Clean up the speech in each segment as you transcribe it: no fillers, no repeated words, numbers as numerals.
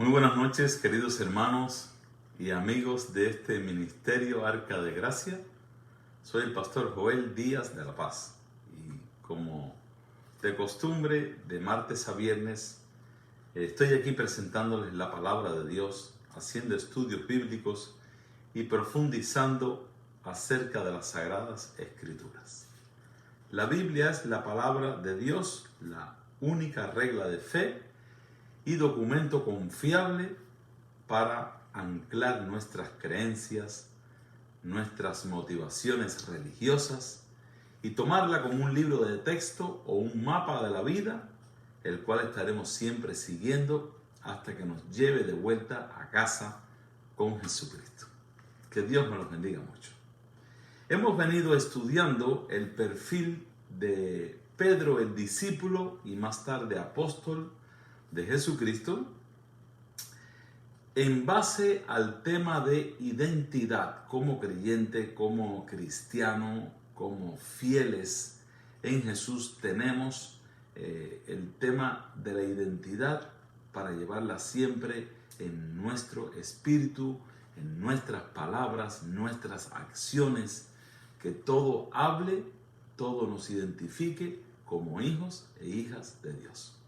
Muy buenas noches, queridos hermanos y amigos de este ministerio Arca de Gracia. Soy el pastor Joel Díaz de La Paz y como de costumbre, de martes a viernes, estoy aquí presentándoles la palabra de Dios, haciendo estudios bíblicos y profundizando acerca de las Sagradas Escrituras. La Biblia es la palabra de Dios, la única regla de fe y documento confiable para anclar nuestras creencias, nuestras motivaciones religiosas y tomarla como un libro de texto o un mapa de la vida, el cual estaremos siempre siguiendo hasta que nos lleve de vuelta a casa con Jesucristo. Que Dios me los bendiga mucho. Hemos venido estudiando el perfil de Pedro el discípulo y más tarde apóstol de Jesucristo en base al tema de identidad como creyente, como cristiano, como fieles en Jesús. Tenemos el tema de la identidad para llevarla siempre en nuestro espíritu, en nuestras palabras, nuestras acciones, que todo hable, todo nos identifique como hijos e hijas de Dios.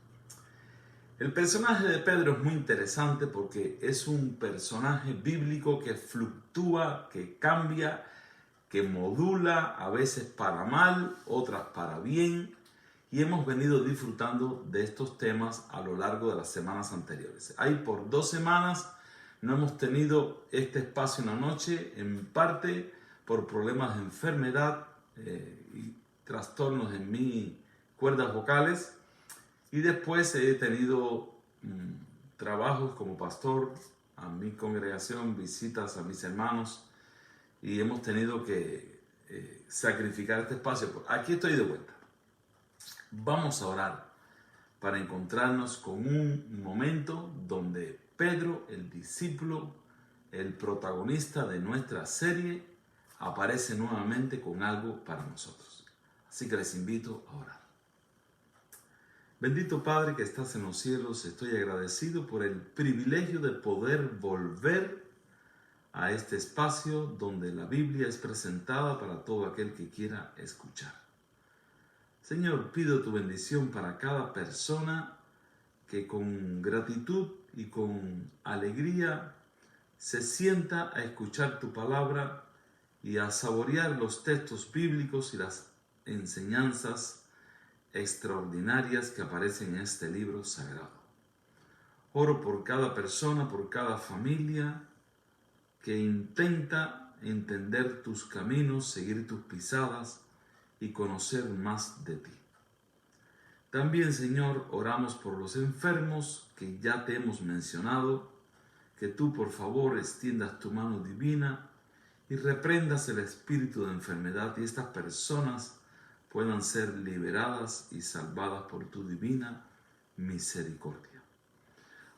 El personaje de Pedro es muy interesante porque es un personaje bíblico que fluctúa, que cambia, que modula, a veces para mal, otras para bien, y hemos venido disfrutando de estos temas a lo largo de las semanas anteriores. Ahí por 2 semanas no hemos tenido este espacio en la noche, en parte por problemas de enfermedad y trastornos en mis cuerdas vocales. Y después he tenido trabajos como pastor a mi congregación, visitas a mis hermanos y hemos tenido que sacrificar este espacio. Aquí estoy de vuelta. Vamos a orar para encontrarnos con un momento donde Pedro, el discípulo, el protagonista de nuestra serie, aparece nuevamente con algo para nosotros. Así que les invito a orar. Bendito Padre que estás en los cielos, estoy agradecido por el privilegio de poder volver a este espacio donde la Biblia es presentada para todo aquel que quiera escuchar. Señor, pido tu bendición para cada persona que con gratitud y con alegría se sienta a escuchar tu palabra y a saborear los textos bíblicos y las enseñanzas extraordinarias que aparecen en este libro sagrado. Oro por cada persona, por cada familia que intenta entender tus caminos, seguir tus pisadas y conocer más de ti. También, Señor, oramos por los enfermos que ya te hemos mencionado, que tú por favor extiendas tu mano divina y reprendas el espíritu de enfermedad y estas personas puedan ser liberadas y salvadas por tu divina misericordia.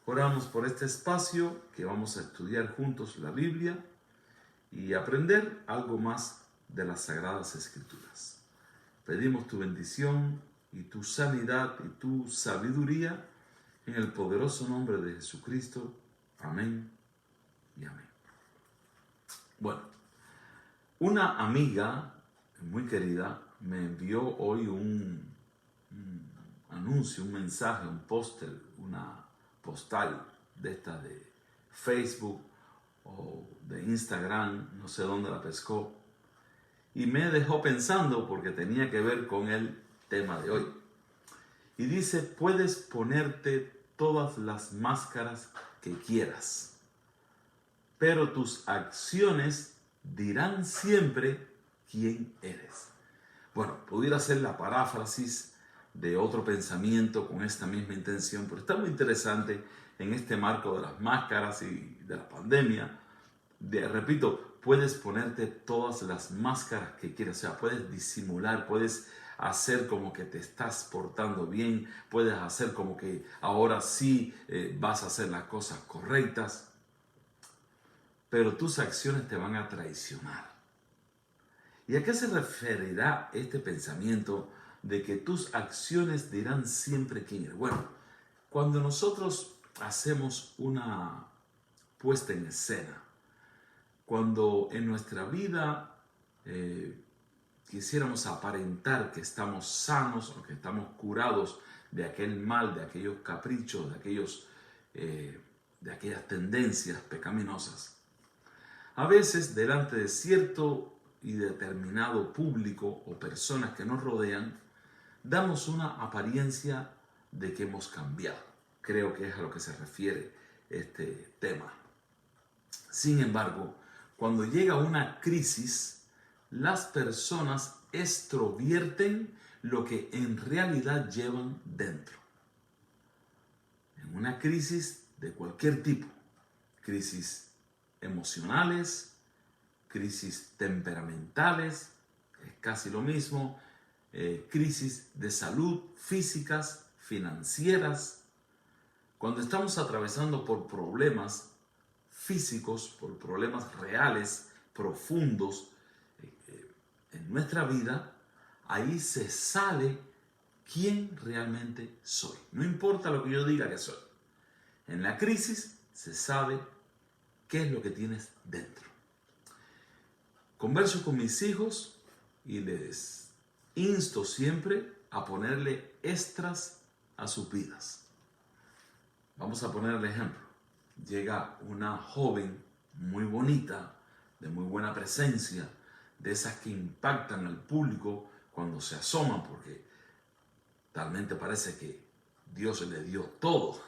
Oramos por este espacio que vamos a estudiar juntos la Biblia y aprender algo más de las Sagradas Escrituras. Pedimos tu bendición y tu sanidad y tu sabiduría en el poderoso nombre de Jesucristo. Amén y amén. Bueno, una amiga muy querida me envió hoy un anuncio, un mensaje, un póster, una postal de esta de Facebook o de Instagram, no sé dónde la pescó, y me dejó pensando porque tenía que ver con el tema de hoy. Y dice, puedes ponerte todas las máscaras que quieras, pero tus acciones dirán siempre quién eres. Bueno, pudiera ser la paráfrasis de otro pensamiento con esta misma intención, pero está muy interesante en este marco de las máscaras y de la pandemia. Repito, puedes ponerte todas las máscaras que quieras, o sea, puedes disimular, puedes hacer como que te estás portando bien, puedes hacer como que ahora sí vas a hacer las cosas correctas, pero tus acciones te van a traicionar. ¿Y a qué se referirá este pensamiento de que tus acciones dirán siempre quién eres? Bueno, cuando nosotros hacemos una puesta en escena. Cuando en nuestra vida quisiéramos aparentar que estamos sanos o que estamos curados de aquel mal, de aquellos caprichos, de aquellas tendencias pecaminosas. A veces, delante de cierto y determinado público o personas que nos rodean, damos una apariencia de que hemos cambiado. Creo que es a lo que se refiere este tema. Sin embargo, cuando llega una crisis, las personas extrovierten lo que en realidad llevan dentro. En una crisis de cualquier tipo, crisis emocionales, crisis temperamentales, es casi lo mismo, crisis de salud, físicas, financieras. Cuando estamos atravesando por problemas físicos, por problemas reales, profundos en nuestra vida, ahí se sale quién realmente soy. No importa lo que yo diga que soy. En la crisis se sabe qué es lo que tienes dentro. Converso con mis hijos y les insto siempre a ponerle extras a sus vidas. Vamos a poner el ejemplo. Llega una joven muy bonita, de muy buena presencia, de esas que impactan al público cuando se asoman, porque talmente parece que Dios le dio todo.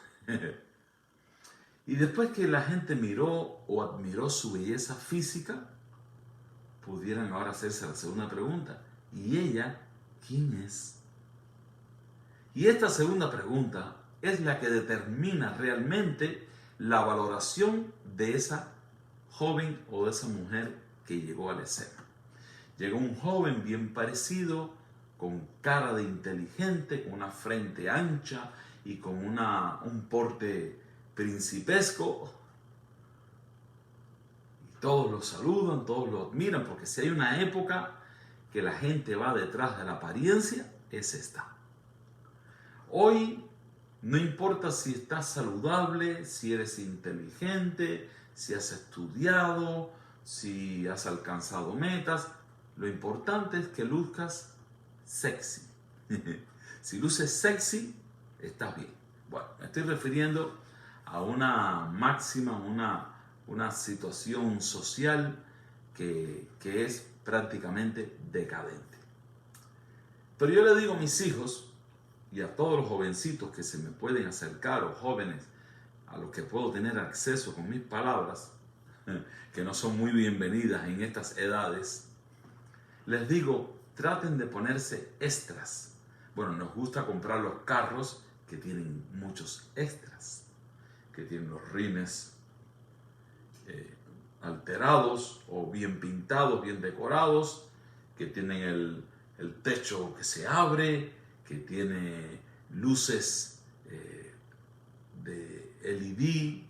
Y después que la gente miró o admiró su belleza física, pudieran ahora hacerse la segunda pregunta. ¿Y ella quién es? Y esta segunda pregunta es la que determina realmente la valoración de esa joven o de esa mujer que llegó a la escena. Llegó un joven bien parecido, con cara de inteligente, con una frente ancha y con un porte principesco. Y todos lo saludan, todos lo admiran, porque si hay una época que la gente va detrás de la apariencia, es esta. Hoy no importa si estás saludable, si eres inteligente, si has estudiado, si has alcanzado metas. Lo importante es que luzcas sexy. Si luces sexy, estás bien. Bueno, me estoy refiriendo a una máxima, una situación social que es prácticamente decadente. Pero yo le digo a mis hijos y a todos los jovencitos que se me pueden acercar, o jóvenes a los que puedo tener acceso con mis palabras, que no son muy bienvenidas en estas edades, les digo, traten de ponerse extras. Bueno, nos gusta comprar los carros que tienen muchos extras, que tienen los rines alterados o bien pintados, bien decorados, que tienen el techo que se abre, que tiene luces de LED,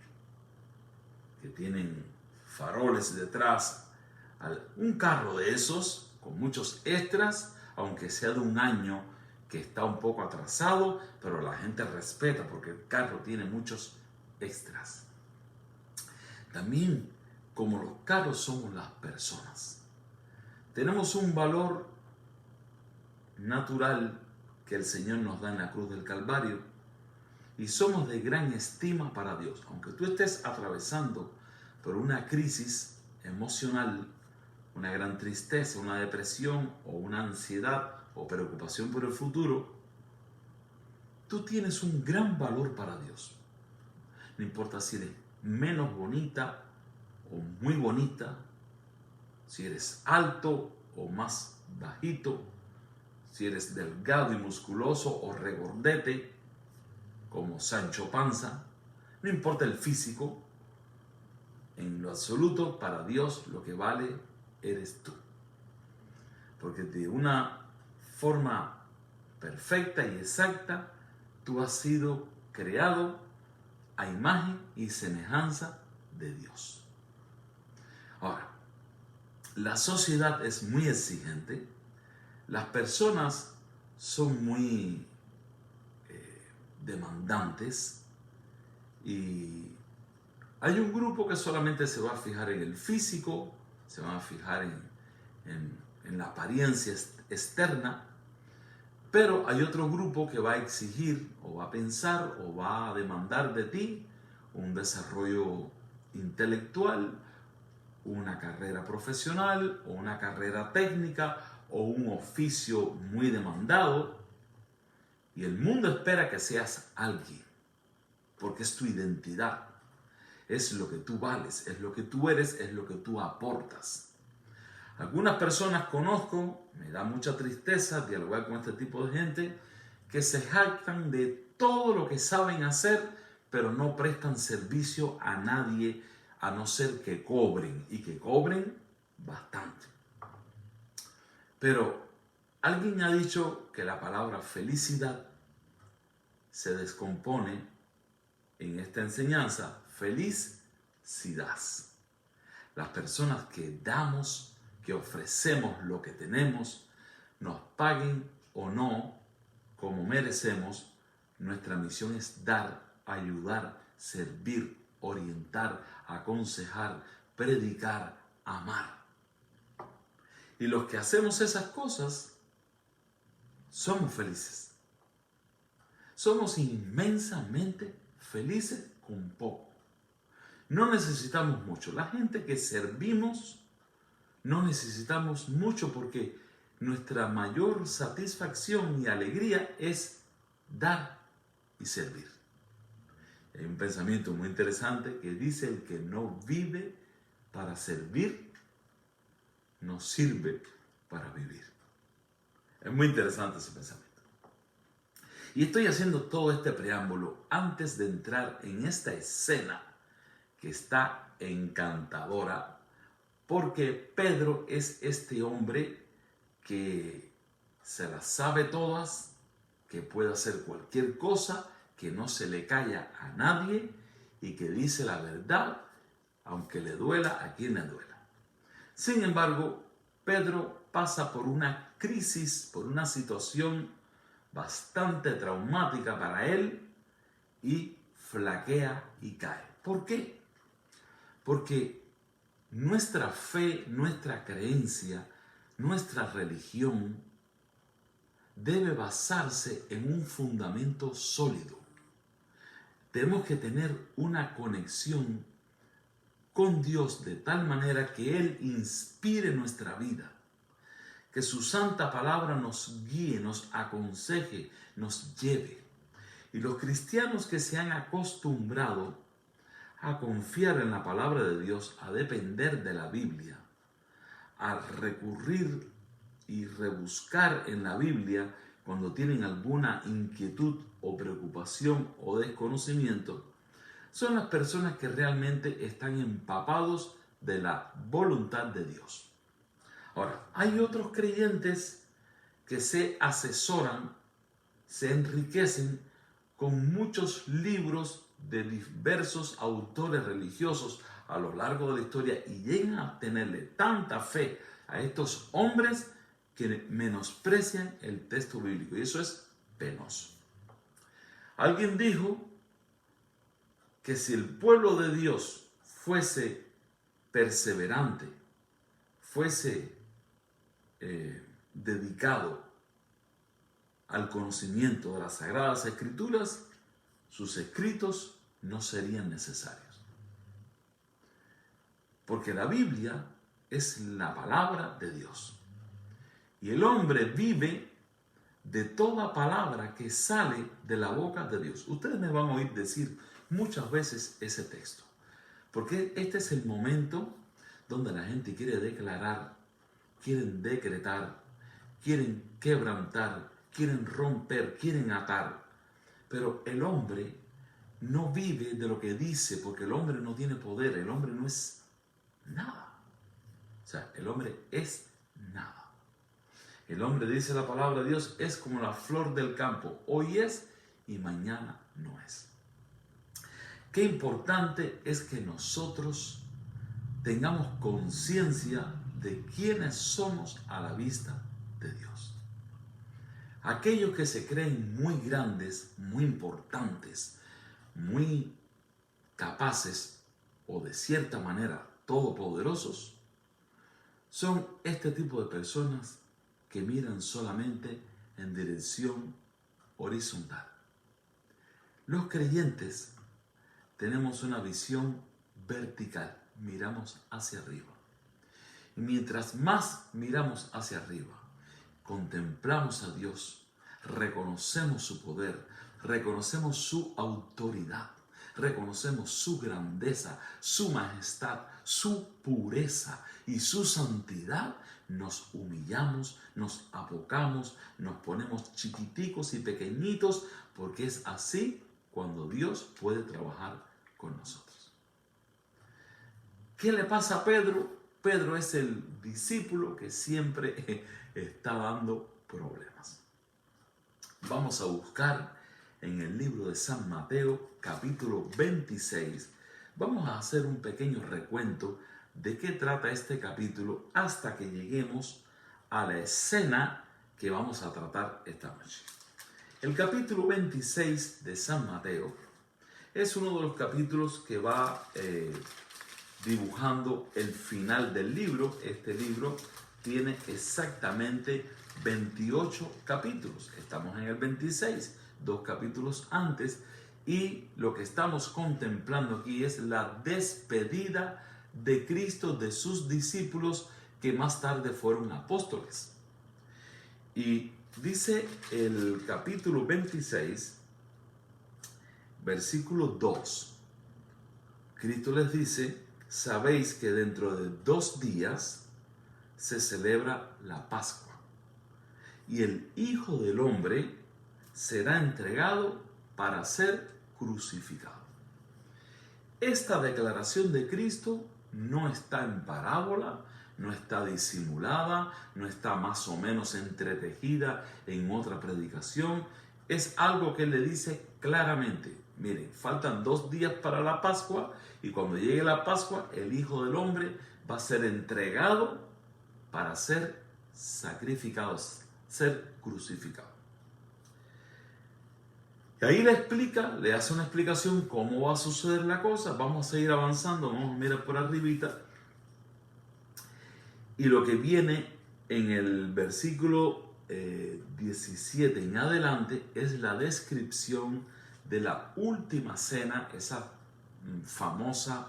que tienen faroles detrás. Un carro de esos, con muchos extras, aunque sea de un año que está un poco atrasado, pero la gente respeta porque el carro tiene muchos extras. También, como los carros, somos las personas. Tenemos un valor natural que el Señor nos da en la cruz del Calvario y somos de gran estima para Dios. Aunque tú estés atravesando por una crisis emocional, una gran tristeza, una depresión o una ansiedad o preocupación por el futuro, tú tienes un gran valor para Dios. No importa si eres menos bonita o muy bonita, si eres alto o más bajito, si eres delgado y musculoso o regordete, como Sancho Panza, no importa el físico, en lo absoluto para Dios lo que vale eres tú. Porque de una forma perfecta y exacta, tú has sido creado a imagen y semejanza de Dios. Ahora, la sociedad es muy exigente, las personas son muy demandantes Y hay un grupo que solamente se va a fijar en el físico, se van a fijar en la apariencia externa, pero hay otro grupo que va a exigir o va a pensar o va a demandar de ti un desarrollo intelectual, una carrera profesional o una carrera técnica o un oficio muy demandado. Y el mundo espera que seas alguien, porque es tu identidad, es lo que tú vales, es lo que tú eres, es lo que tú aportas. Algunas personas conozco, me da mucha tristeza dialogar con este tipo de gente, que se jactan de todo lo que saben hacer, pero no prestan servicio a nadie, a no ser que cobren, y que cobren bastante. Pero alguien ha dicho que la palabra felicidad se descompone en esta enseñanza: feliz si das. Las personas que damos, que ofrecemos lo que tenemos, nos paguen o no como merecemos, nuestra misión es dar, ayudar, servir, orientar, aconsejar, predicar, amar. Y los que hacemos esas cosas somos felices. Somos inmensamente felices con poco. No necesitamos mucho. La gente que servimos no necesitamos mucho, porque nuestra mayor satisfacción y alegría es dar y servir. Hay un pensamiento muy interesante que dice: el que no vive para servir, no sirve para vivir. Es muy interesante ese pensamiento. Y estoy haciendo todo este preámbulo antes de entrar en esta escena que está encantadora, porque Pedro es este hombre que se las sabe todas, que puede hacer cualquier cosa, que no se le calla a nadie y que dice la verdad, aunque le duela a quien le duela. Sin embargo, Pedro pasa por una crisis, por una situación bastante traumática para él, y flaquea y cae. ¿Por qué? Porque nuestra fe, nuestra creencia, nuestra religión debe basarse en un fundamento sólido. Tenemos que tener una conexión con Dios de tal manera que Él inspire nuestra vida, que su santa palabra nos guíe, nos aconseje, nos lleve. Y los cristianos que se han acostumbrado a confiar en la palabra de Dios, a depender de la Biblia, a recurrir y rebuscar en la Biblia cuando tienen alguna inquietud o preocupación o desconocimiento, son las personas que realmente están empapados de la voluntad de Dios. Ahora, hay otros creyentes que se asesoran, se enriquecen con muchos libros de diversos autores religiosos a lo largo de la historia y llegan a tenerle tanta fe a estos hombres que menosprecian el texto bíblico, y eso es penoso. Alguien dijo que si el pueblo de Dios fuese perseverante, fuese dedicado al conocimiento de las Sagradas Escrituras, sus escritos no serían necesarios. Porque la Biblia es la palabra de Dios. Y el hombre vive de toda palabra que sale de la boca de Dios. Ustedes me van a oír decir muchas veces ese texto, porque este es el momento donde la gente quiere declarar, quieren decretar, quieren quebrantar, quieren romper, quieren atar. Pero el hombre no vive de lo que dice, porque el hombre no tiene poder, el hombre no es nada. O sea, el hombre es nada. El hombre, dice la palabra de Dios, es como la flor del campo, hoy es y mañana no es. Qué importante es que nosotros tengamos conciencia de quiénes somos a la vista de Dios. Aquellos que se creen muy grandes, muy importantes, muy capaces o de cierta manera todopoderosos, son este tipo de personas que miran solamente en dirección horizontal. Los creyentes tenemos una visión vertical, miramos hacia arriba. Y mientras más miramos hacia arriba, contemplamos a Dios, reconocemos su poder, reconocemos su autoridad, reconocemos su grandeza, su majestad, su pureza y su santidad, nos humillamos, nos apocamos, nos ponemos chiquiticos y pequeñitos, porque es así cuando Dios puede trabajar con nosotros. ¿Qué le pasa a Pedro? Pedro es el discípulo que siempre está dando problemas. Vamos a buscar en el libro de San Mateo, capítulo 26. Vamos a hacer un pequeño recuento de qué trata este capítulo hasta que lleguemos a la escena que vamos a tratar esta noche. El capítulo 26 de San Mateo es uno de los capítulos que va dibujando el final del libro. Este libro tiene exactamente 28 capítulos. Estamos en el 26, 2 capítulos antes, y lo que estamos contemplando aquí es la despedida de Cristo de sus discípulos que más tarde fueron apóstoles. Y dice el capítulo 26, versículo 2. Cristo les dice: sabéis que dentro de 2 días se celebra la Pascua, y el Hijo del Hombre será entregado para ser crucificado. Esta declaración de Cristo no está en parábola, no está disimulada, no está más o menos entretejida en otra predicación. Es algo que él le dice claramente: miren, faltan 2 días para la Pascua, y cuando llegue la Pascua, el Hijo del Hombre va a ser entregado para ser sacrificado, ser crucificado. Y ahí le hace una explicación cómo va a suceder la cosa. Vamos a seguir avanzando, vamos a mirar por arribita. Y lo que viene en el versículo 17 en adelante es la descripción de la última cena, esa famosa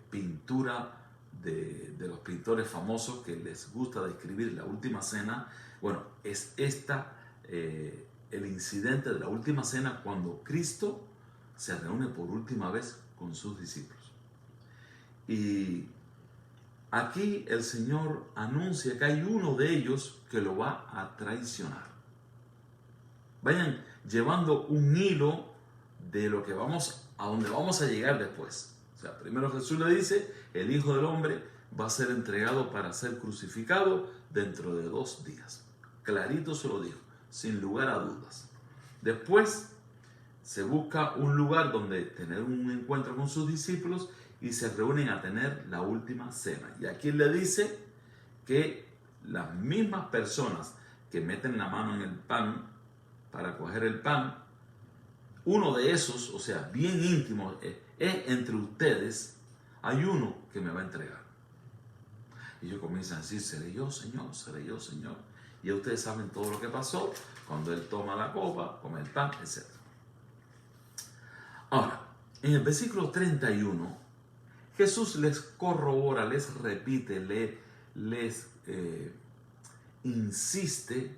pintura de los pintores famosos que les gusta describir la última cena. Bueno, es el incidente de la última cena, cuando Cristo se reúne por última vez con sus discípulos. Y aquí el Señor anuncia que hay uno de ellos que lo va a traicionar. Vayan llevando un hilo de lo que a donde vamos a llegar después. O sea, primero Jesús le dice: el Hijo del Hombre va a ser entregado para ser crucificado dentro de 2 días. Clarito se lo dijo, sin lugar a dudas. Después se busca un lugar donde tener un encuentro con sus discípulos y se reúnen a tener la última cena. Y aquí le dice que las mismas personas que meten la mano en el pan para coger el pan, uno de esos, o sea, bien íntimo, es entre ustedes, hay uno que me va a entregar. Y ellos comienzan a decir: seré yo, Señor, seré yo, Señor. Y ustedes saben todo lo que pasó cuando él toma la copa, come el pan, etc. Ahora, en el versículo 31, Jesús les corrobora, les repite, les insiste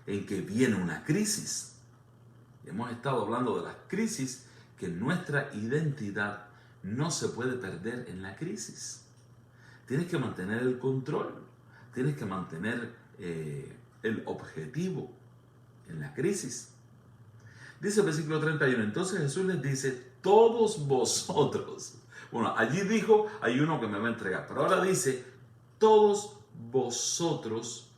en que viene una crisis. Hemos estado hablando de las crisis, que nuestra identidad no se puede perder en la crisis. Tienes que mantener el control, tienes que mantener el objetivo en la crisis. Dice el versículo 31, entonces Jesús les dice: todos vosotros. Bueno, allí dijo: hay uno que me va a entregar, pero ahora dice: todos vosotros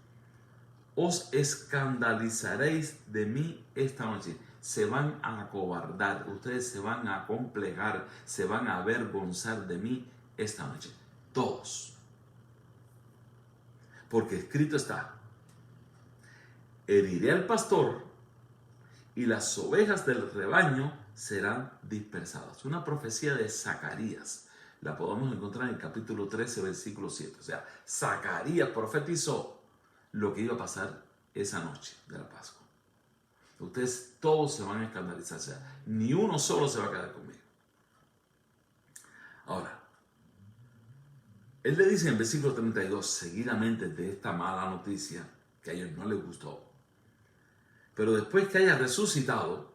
os escandalizaréis de mí esta noche. Se van a acobardar, ustedes se van a acomplejar, se van a avergonzar de mí esta noche. Todos. Porque escrito está: heriré al pastor y las ovejas del rebaño serán dispersadas. Una profecía de Zacarías. La podemos encontrar en el capítulo 13, versículo 7. O sea, Zacarías profetizó lo que iba a pasar esa noche de la Pascua. Ustedes todos se van a escandalizar. O sea, ni uno solo se va a quedar conmigo. Ahora, él le dice en el versículo 32, seguidamente de esta mala noticia, que a ellos no les gustó. Pero después que haya resucitado,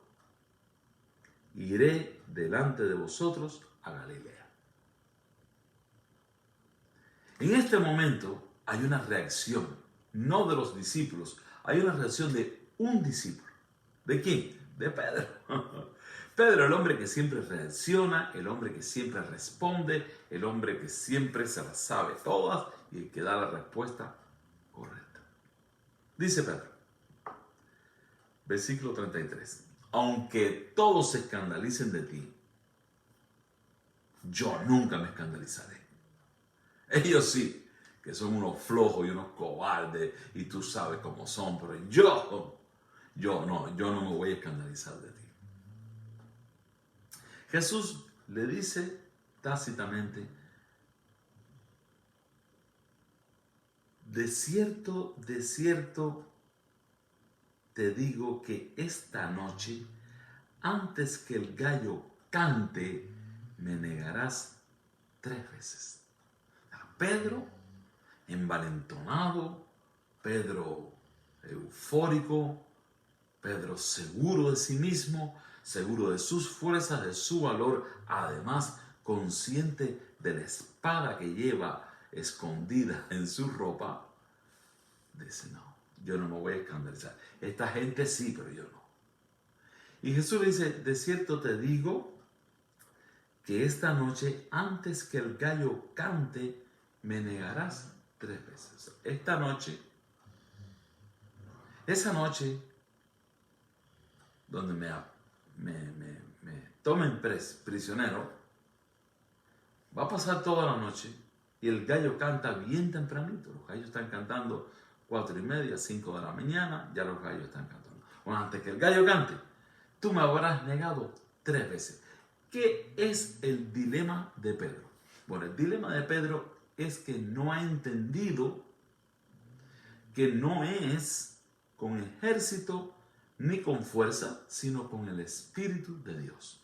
iré delante de vosotros a Galilea. En este momento hay una reacción, no de los discípulos, hay una reacción de un discípulo. ¿De quién? De Pedro. Pedro, el hombre que siempre reacciona, el hombre que siempre responde, el hombre que siempre se las sabe todas y el que da la respuesta correcta. Dice Pedro, versículo 33, aunque todos se escandalicen de ti, yo nunca me escandalizaré. Ellos sí, que son unos flojos y unos cobardes y tú sabes cómo son, pero yo no me voy a escandalizar de ti. Jesús le dice tácitamente, de cierto te digo que esta noche, antes que el gallo cante, me negarás 3 veces. Pedro, envalentonado, Pedro eufórico, Pedro seguro de sí mismo, seguro de sus fuerzas, de su valor, además consciente de la espada que lleva escondida en su ropa, dice, no, yo no me voy a escandalizar. Esta gente sí, pero yo no. Y Jesús le dice, de cierto te digo que esta noche, antes que el gallo cante, me negarás 3 veces. Esta noche, esa noche, donde me tomen prisionero, va a pasar toda la noche y el gallo canta bien tempranito. Los gallos están cantando 4:30, 5 de la mañana, ya los gallos están cantando. Bueno, antes que el gallo cante, tú me habrás negado 3 veces. ¿Qué es el dilema de Pedro? Bueno, el dilema de Pedro es que no ha entendido que no es con ejército ni con fuerza, sino con el Espíritu de Dios.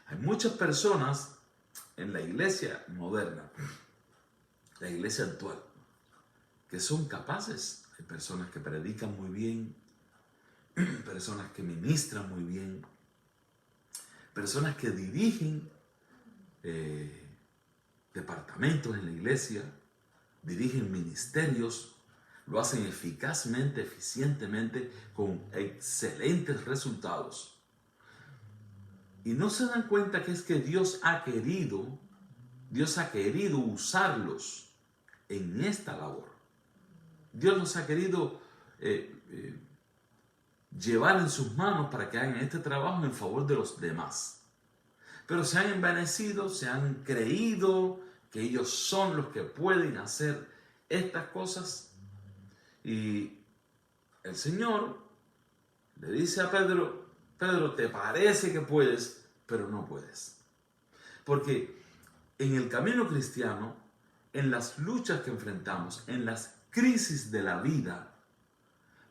Hay muchas personas en la iglesia moderna, la iglesia actual, que son capaces. Hay personas que predican muy bien, personas que ministran muy bien, personas que dirigen departamentos en la iglesia, dirigen ministerios, lo hacen eficazmente, eficientemente, con excelentes resultados. Y no se dan cuenta que es que Dios ha querido usarlos en esta labor. Dios los ha querido llevar en sus manos para que hagan este trabajo en favor de los demás. Pero se han envanecido, se han creído que ellos son los que pueden hacer estas cosas. Y el Señor le dice a Pedro, Pedro, te parece que puedes, pero no puedes. Porque en el camino cristiano, en las luchas que enfrentamos, en las crisis de la vida,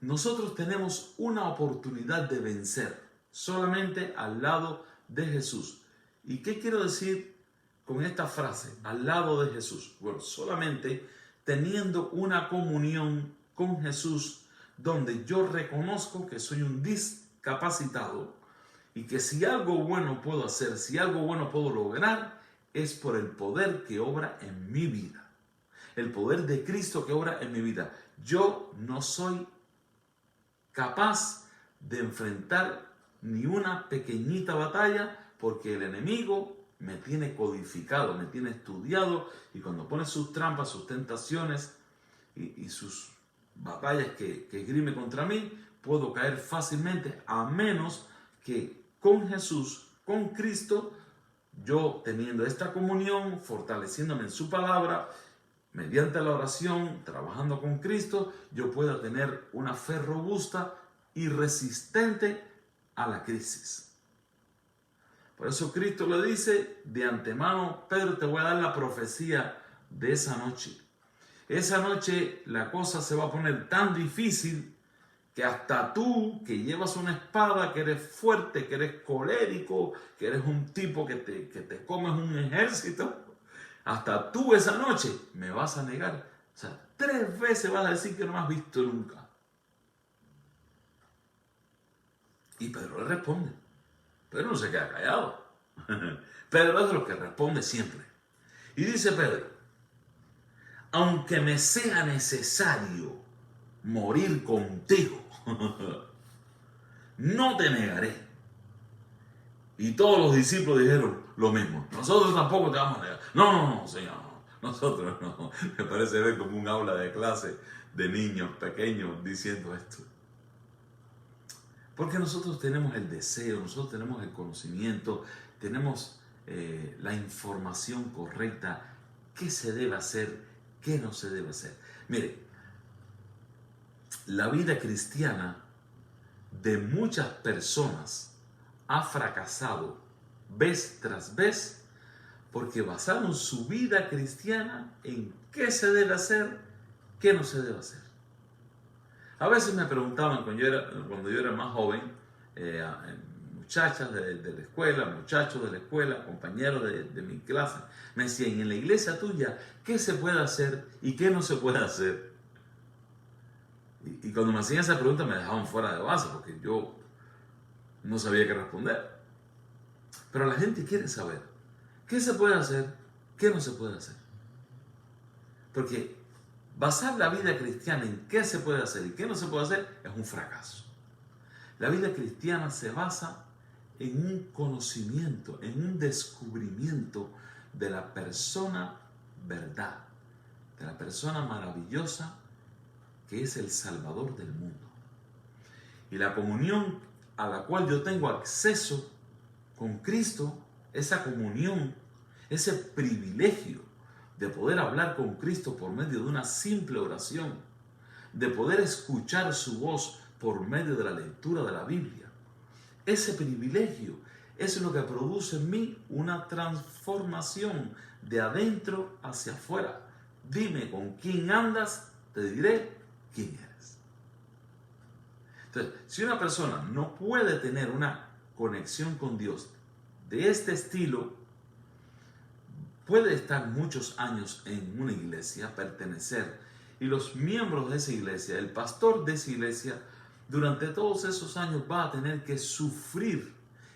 nosotros tenemos una oportunidad de vencer solamente al lado de Jesús. ¿Y qué quiero decir con esta frase? Al lado de Jesús. Bueno, solamente teniendo una comunión con Jesús donde yo reconozco que soy un discapacitado y que si algo bueno puedo hacer, si algo bueno puedo lograr, es por el poder que obra en mi vida. El poder de Cristo que obra en mi vida. Yo no soy capaz de enfrentar ni una pequeñita batalla porque el enemigo me tiene codificado, me tiene estudiado, y cuando pone sus trampas, sus tentaciones y sus batallas que esgrime contra mí, puedo caer fácilmente, a menos que con Jesús, con Cristo, yo teniendo esta comunión, fortaleciéndome en su palabra, mediante la oración, trabajando con Cristo, yo pueda tener una fe robusta y resistente a la crisis. Por eso Cristo le dice de antemano: Pedro, te voy a dar la profecía de esa noche. Esa noche la cosa se va a poner tan difícil que hasta tú, que llevas una espada, que eres fuerte, que eres colérico, que eres un tipo que te comes un ejército, hasta tú esa noche me vas a negar. O sea, 3 veces vas a decir que no me has visto nunca. Y Pedro le responde. Pedro no se queda callado. Pedro es de los que responde siempre. Y dice Pedro: aunque me sea necesario morir contigo, no te negaré. Y todos los discípulos dijeron lo mismo: nosotros tampoco te vamos a negar. No, Señor, nosotros no. Me parece ver como un aula de clase de niños pequeños diciendo esto. Porque nosotros tenemos el deseo, nosotros tenemos el conocimiento, tenemos la información correcta, qué se debe hacer, qué no se debe hacer. Mire, la vida cristiana de muchas personas ha fracasado vez tras vez porque basaron su vida cristiana en qué se debe hacer, qué no se debe hacer. A veces me preguntaban cuando yo era más joven, muchachas de la escuela, muchachos de la escuela, compañeros de mi clase, me decían: en la iglesia tuya, ¿qué se puede hacer y qué no se puede hacer? Y cuando me hacían esa pregunta me dejaban fuera de base porque yo no sabía qué responder. Pero la gente quiere saber qué se puede hacer, qué no se puede hacer. Porque basar la vida cristiana en qué se puede hacer y qué no se puede hacer es un fracaso. La vida cristiana se basa en un conocimiento, en un descubrimiento de la persona verdad, de la persona maravillosa que es el Salvador del mundo. Y la comunión a la cual yo tengo acceso con Cristo, esa comunión, ese privilegio de poder hablar con Cristo por medio de una simple oración, de poder escuchar su voz por medio de la lectura de la Biblia. Ese privilegio es lo que produce en mí una transformación de adentro hacia afuera. Dime con quién andas, te diré quién eres. Entonces, si una persona no puede tener una conexión con Dios de este estilo, puede estar muchos años en una iglesia, pertenecer, y los miembros de esa iglesia, el pastor de esa iglesia, durante todos esos años va a tener que sufrir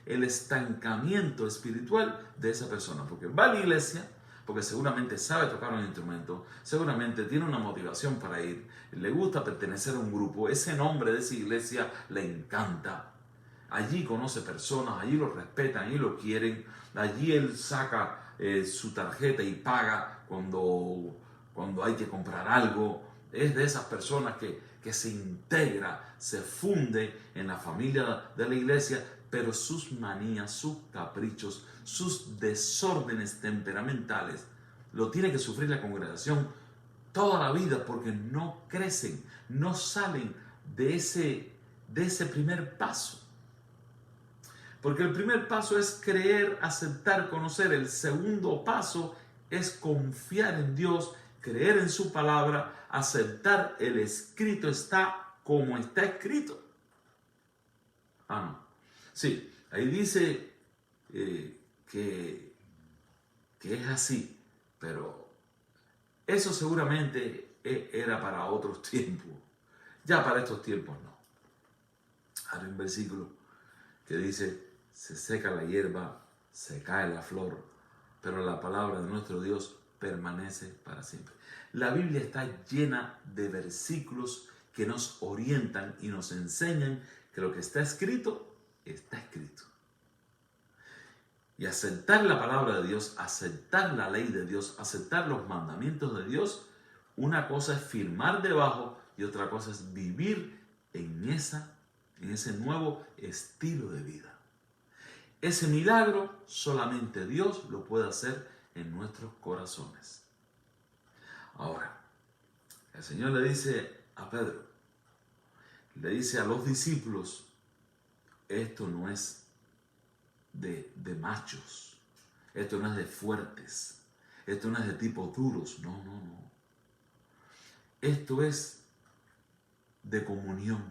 el estancamiento espiritual de esa persona, porque va a la iglesia, porque seguramente sabe tocar un instrumento, seguramente tiene una motivación para ir, le gusta pertenecer a un grupo, ese nombre de esa iglesia le encanta. Allí conoce personas, allí lo respetan, allí lo quieren, allí él saca su tarjeta y paga cuando hay que comprar algo. Es de esas personas que se integra, se funde en la familia de la iglesia, pero sus manías, sus caprichos, sus desórdenes temperamentales lo tiene que sufrir la congregación toda la vida porque no crecen, no salen de ese primer paso. Porque el primer paso es creer, aceptar, conocer. El segundo paso es confiar en Dios, creer en su palabra, aceptar el escrito está como está escrito. No. Sí, ahí dice que es así, pero eso seguramente era para otros tiempos. Ya para estos tiempos no. Hay un versículo que dice: se seca la hierba, se cae la flor, pero la palabra de nuestro Dios permanece para siempre. La Biblia está llena de versículos que nos orientan y nos enseñan que lo que está escrito, está escrito. Y aceptar la palabra de Dios, aceptar la ley de Dios, aceptar los mandamientos de Dios, una cosa es firmar debajo y otra cosa es vivir en ese nuevo estilo de vida. Ese milagro solamente Dios lo puede hacer en nuestros corazones. Ahora, el Señor le dice a Pedro, le dice a los discípulos: esto no es de machos. Esto no es de fuertes. Esto no es de tipos duros. No, no, no. Esto es de comunión,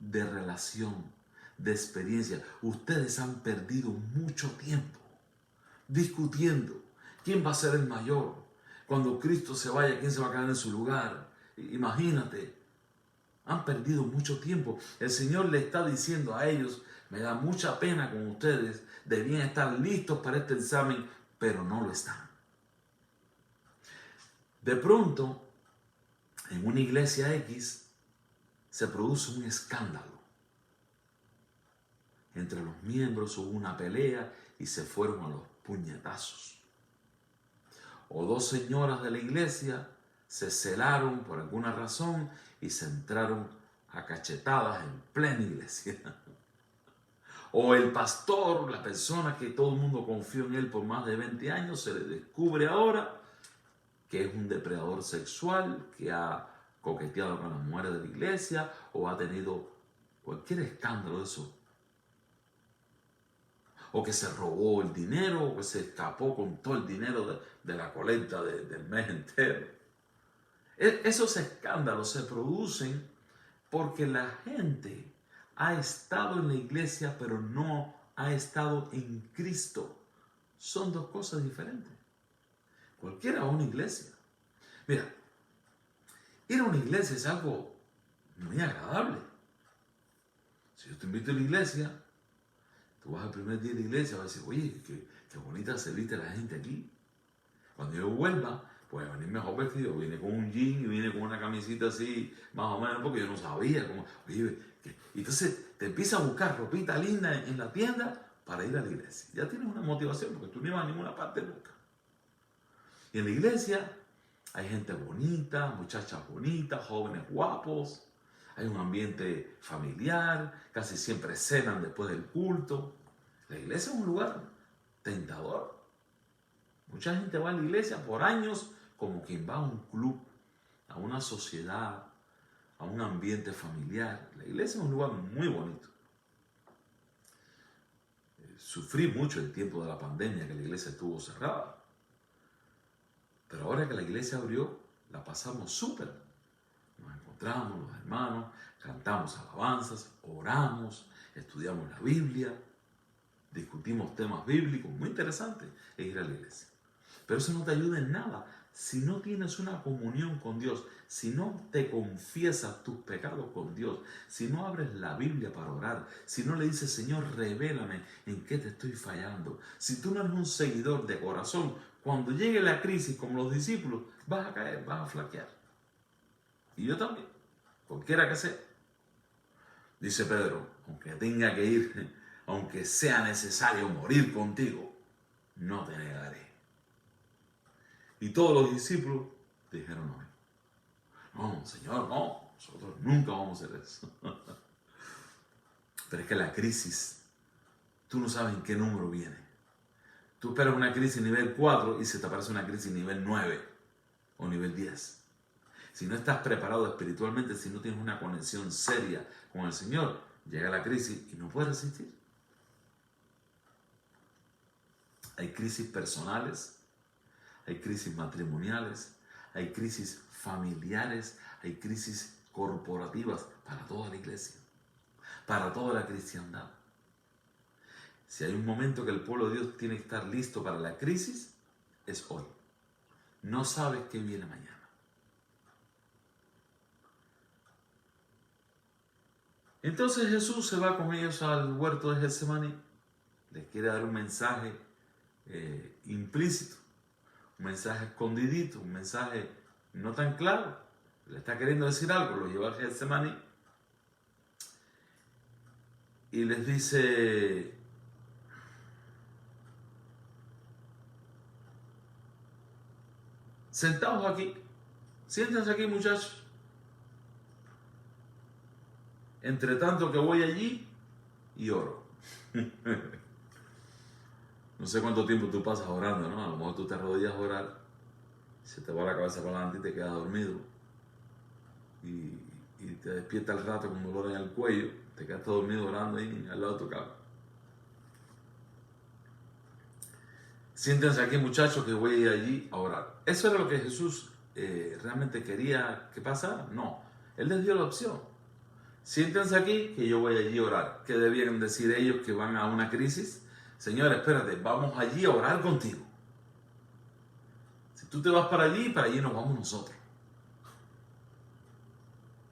de relación, de experiencia. Ustedes han perdido mucho tiempo discutiendo quién va a ser el mayor. Cuando Cristo se vaya, ¿quién se va a quedar en su lugar? Imagínate, han perdido mucho tiempo. El Señor le está diciendo a ellos, me da mucha pena con ustedes, debían estar listos para este examen, pero no lo están. De pronto, en una iglesia X, se produce un escándalo. Entre los miembros hubo una pelea y se fueron a los puñetazos. O dos señoras de la iglesia se celaron por alguna razón y se entraron a cachetadas en plena iglesia. O el pastor, la persona que todo el mundo confió en él por más de 20 años, se le descubre ahora que es un depredador sexual, que ha coqueteado con las mujeres de la iglesia o ha tenido cualquier escándalo de eso. O que se robó el dinero, o que se escapó con todo el dinero de la colecta del mes entero. Esos escándalos se producen porque la gente ha estado en la iglesia, pero no ha estado en Cristo. Son dos cosas diferentes. Cualquiera va a una iglesia. Mira, ir a una iglesia es algo muy agradable. Si yo te invito a la iglesia, tú vas al primer día de la iglesia y vas a decir, oye, qué bonita se viste la gente aquí. Cuando yo vuelva, pues venir mejor vestido. Vine con un jean y vine con una camisita así, más o menos, porque yo no sabía cómo. Oye, entonces te empiezas a buscar ropita linda en la tienda para ir a la iglesia. Ya tienes una motivación, porque tú no ibas a ninguna parte nunca. Y en la iglesia hay gente bonita, muchachas bonitas, jóvenes guapos. Hay un ambiente familiar, casi siempre cenan después del culto. La iglesia es un lugar tentador. Mucha gente va a la iglesia por años como quien va a un club, a una sociedad, a un ambiente familiar. La iglesia es un lugar muy bonito. Sufrí mucho el tiempo de la pandemia que la iglesia estuvo cerrada. Pero ahora que la iglesia abrió, la pasamos súper. Nos encontramos los hermanos, cantamos alabanzas, oramos, estudiamos la Biblia, discutimos temas bíblicos, muy interesante es ir a la iglesia. Pero eso no te ayuda en nada si no tienes una comunión con Dios, si no te confiesas tus pecados con Dios, si no abres la Biblia para orar, si no le dices, Señor, revélame en qué te estoy fallando. Si tú no eres un seguidor de corazón, cuando llegue la crisis como los discípulos, vas a caer, vas a flaquear. Y yo también, cualquiera que sea. Dice Pedro, aunque tenga que ir, aunque sea necesario morir contigo, no te negaré. Y todos los discípulos dijeron no, Señor, no, nosotros nunca vamos a hacer eso. Pero es que la crisis, tú no sabes en qué número viene. Tú esperas una crisis nivel 4 y se te aparece una crisis nivel 9 o nivel 10. Si no estás preparado espiritualmente, si no tienes una conexión seria con el Señor, llega la crisis y no puedes resistir. Hay crisis personales, hay crisis matrimoniales, hay crisis familiares, hay crisis corporativas para toda la iglesia, para toda la cristiandad. Si hay un momento que el pueblo de Dios tiene que estar listo para la crisis, es hoy. No sabes qué viene mañana. Entonces Jesús se va con ellos al huerto de Getsemaní. Les quiere dar un mensaje implícito, un mensaje escondidito, un mensaje no tan claro. Le está queriendo decir algo, lo lleva a Getsemaní y les dice, sentaos aquí, siéntense aquí muchachos. Entre tanto que voy allí y oro. No sé cuánto tiempo tú pasas orando, ¿no? A lo mejor tú te arrodillas a orar, se te va la cabeza para adelante y te quedas dormido. Y te despierta al rato con dolor en el cuello, te quedas dormido orando ahí al lado de tu cama. Siéntense aquí, muchachos, que voy a ir allí a orar. ¿Eso era lo que Jesús realmente quería que pasara? No. Él les dio la opción. Siéntense aquí, que yo voy allí a orar. ¿Qué debieron decir ellos que van a una crisis? Señor, espérate, vamos allí a orar contigo. Si tú te vas para allí nos vamos nosotros.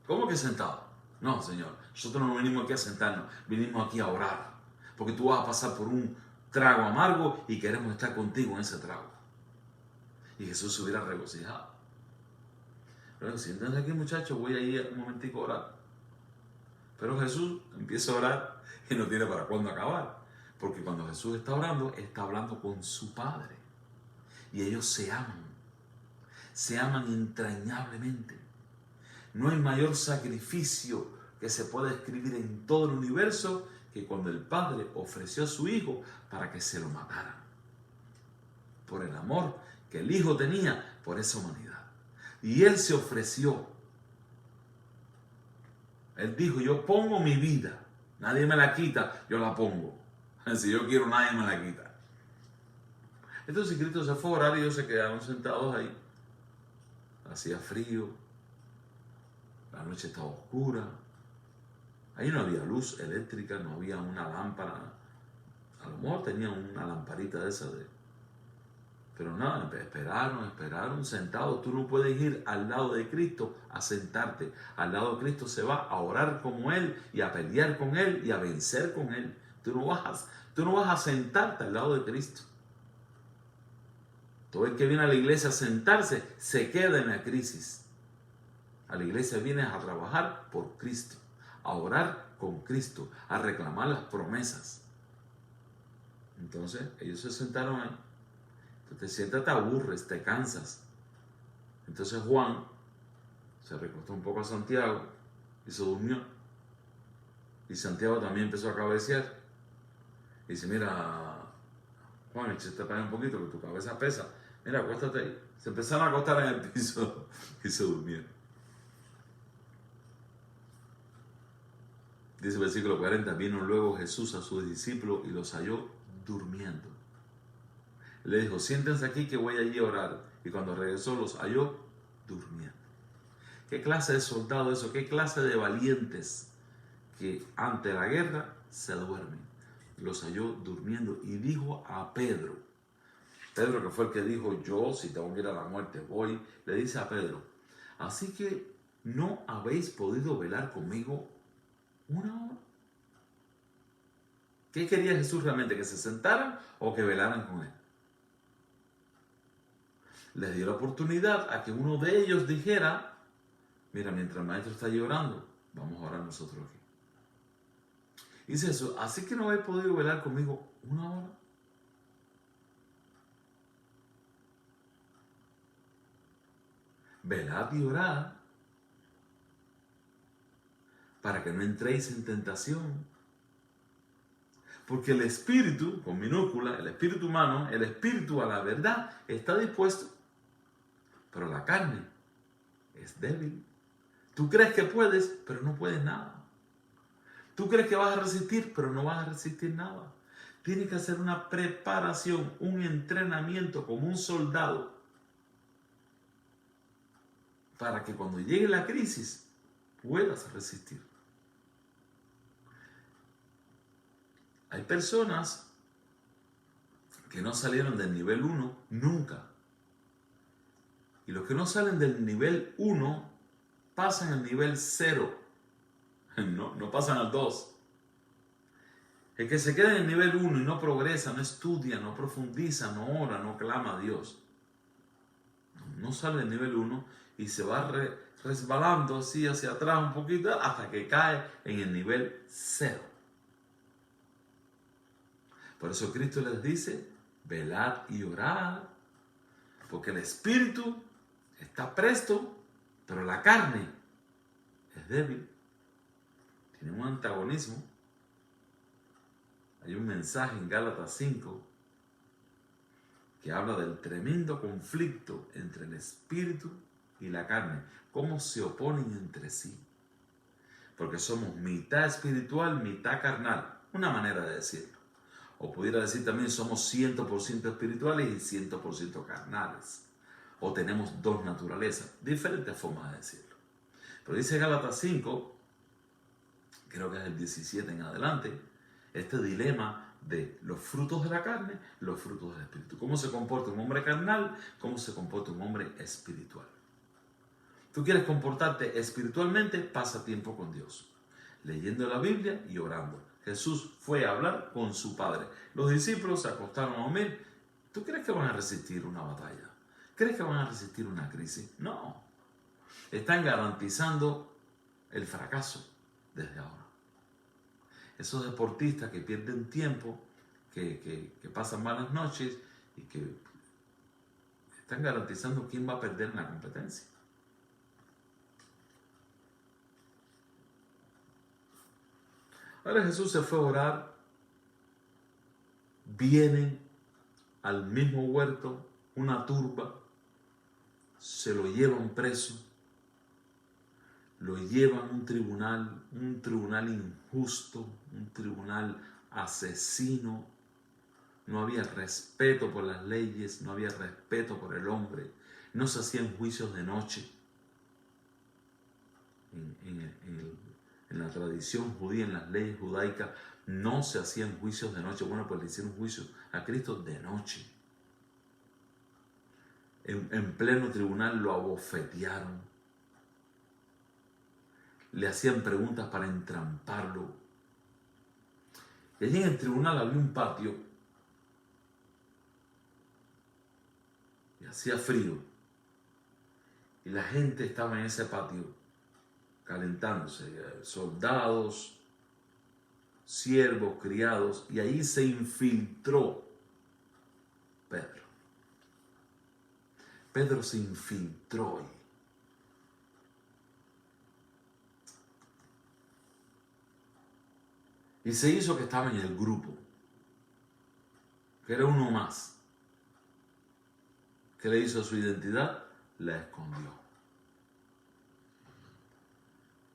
¿Cómo que sentado? No, Señor, nosotros no venimos aquí a sentarnos, vinimos aquí a orar. Porque tú vas a pasar por un trago amargo y queremos estar contigo en ese trago. Y Jesús se hubiera regocijado. Pero siéntense aquí, muchachos, voy a ir un momentico a orar. Pero Jesús empieza a orar y no tiene para cuándo acabar. Porque cuando Jesús está orando, está hablando con su Padre. Y ellos se aman entrañablemente. No hay mayor sacrificio que se pueda escribir en todo el universo que cuando el Padre ofreció a su Hijo para que se lo mataran. Por el amor que el Hijo tenía por esa humanidad. Y Él se ofreció. Él dijo, yo pongo mi vida. Nadie me la quita, yo la pongo. Si yo quiero, nadie me la quita. Entonces Cristo se fue a orar y ellos se quedaron sentados ahí. Hacía frío. La noche estaba oscura. Ahí no había luz eléctrica, no había una lámpara. A lo mejor tenían una lamparita de esa de... Pero nada, esperaron sentados. Tú no puedes ir al lado de Cristo a sentarte. Al lado de Cristo se va a orar como Él y a pelear con Él y a vencer con Él. Tú no vas a sentarte al lado de Cristo. Todo el que viene a la iglesia a sentarse se queda en la crisis. A la iglesia vienes a trabajar por Cristo, a orar con Cristo, a reclamar las promesas. Entonces ellos se sentaron ahí. Tú te sientas, te aburres, te cansas. Entonces Juan se recostó un poco a Santiago y se durmió. Y Santiago también empezó a cabecear. Y dice, mira, Juan, échate para allá un poquito que tu cabeza pesa. Mira, acuéstate ahí. Se empezaron a acostar en el piso y se durmieron. Dice el versículo 40, vino luego Jesús a sus discípulos y los halló durmiendo. Le dijo, siéntense aquí que voy allí a orar. Y cuando regresó los halló durmiendo. ¿Qué clase de soldado eso? ¿Qué clase de valientes que ante la guerra se duermen? Los halló durmiendo y dijo a Pedro, que fue el que dijo, yo si tengo que ir a la muerte voy, le dice a Pedro, así que no habéis podido velar conmigo una hora. ¿Qué quería Jesús realmente? ¿Que se sentaran o que velaran con Él? Les dio la oportunidad a que uno de ellos dijera, mira, mientras el maestro está llorando, vamos a orar nosotros aquí. Dice eso, así que no habéis podido velar conmigo una hora. Velad y orad para que no entréis en tentación. Porque el espíritu, con minúscula, el espíritu humano, el espíritu a la verdad está dispuesto, pero la carne es débil. Tú crees que puedes, pero no puedes nada. Tú crees que vas a resistir, pero no vas a resistir nada. Tienes que hacer una preparación, un entrenamiento como un soldado para que cuando llegue la crisis puedas resistir. Hay personas que no salieron del nivel 1 nunca. Y los que no salen del nivel 1 pasan al nivel 0. No pasan al 2. El que se queda en el nivel 1 y no progresa, no estudia, no profundiza, no ora, no clama a Dios, no sale del nivel 1 y se va resbalando así hacia atrás un poquito hasta que cae en el nivel 0. Por eso Cristo les dice, velad y orad, porque el espíritu está presto, pero la carne es débil. Tiene un antagonismo. Hay un mensaje en Gálatas 5 que habla del tremendo conflicto entre el espíritu y la carne, cómo se oponen entre sí. Porque somos mitad espiritual, mitad carnal, una manera de decirlo. O pudiera decir también somos 100% espirituales y 100% carnales. O tenemos dos naturalezas. Diferentes formas de decirlo. Pero dice Gálatas 5, creo que es el 17 en adelante, este dilema de los frutos de la carne, los frutos del espíritu. ¿Cómo se comporta un hombre carnal? ¿Cómo se comporta un hombre espiritual? Tú quieres comportarte espiritualmente, pasa tiempo con Dios, leyendo la Biblia y orando. Jesús fue a hablar con su Padre. Los discípulos se acostaron a dormir. ¿Tú crees que van a resistir una batalla? ¿Crees que van a resistir una crisis? No. Están garantizando el fracaso desde ahora. Esos deportistas que pierden tiempo, que pasan malas noches y que están garantizando quién va a perder en la competencia. Ahora Jesús se fue a orar, vienen al mismo huerto una turba, se lo llevan preso, lo llevan a un tribunal injusto, un tribunal asesino. No había respeto por las leyes, no había respeto por el hombre, no se hacían juicios de noche. En la tradición judía, en las leyes judaicas, no se hacían juicios de noche. Bueno, pues le hicieron juicio a Cristo de noche. En pleno tribunal lo abofetearon. Le hacían preguntas para entramparlo. Y allí en el tribunal había un patio. Y hacía frío. Y la gente estaba en ese patio calentándose, soldados, siervos, criados, y ahí se infiltró Pedro. Pedro se infiltró ahí. Y se hizo que estaba en el grupo, que era uno más. ¿Qué le hizo a su identidad? La escondió.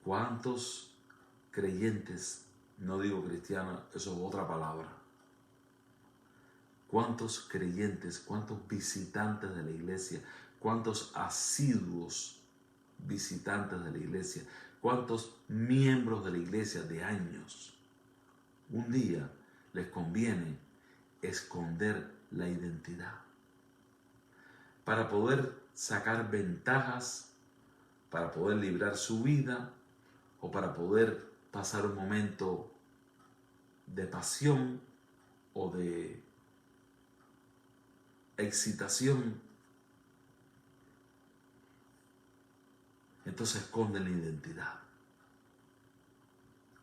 ¿Cuántos creyentes, no digo cristianos, eso es otra palabra? ¿Cuántos creyentes, cuántos visitantes de la iglesia, cuántos asiduos visitantes de la iglesia, cuántos miembros de la iglesia de años, un día les conviene esconder la identidad para poder sacar ventajas, para poder librar su vida o para poder pasar un momento de pasión o de excitación? Entonces esconden la identidad.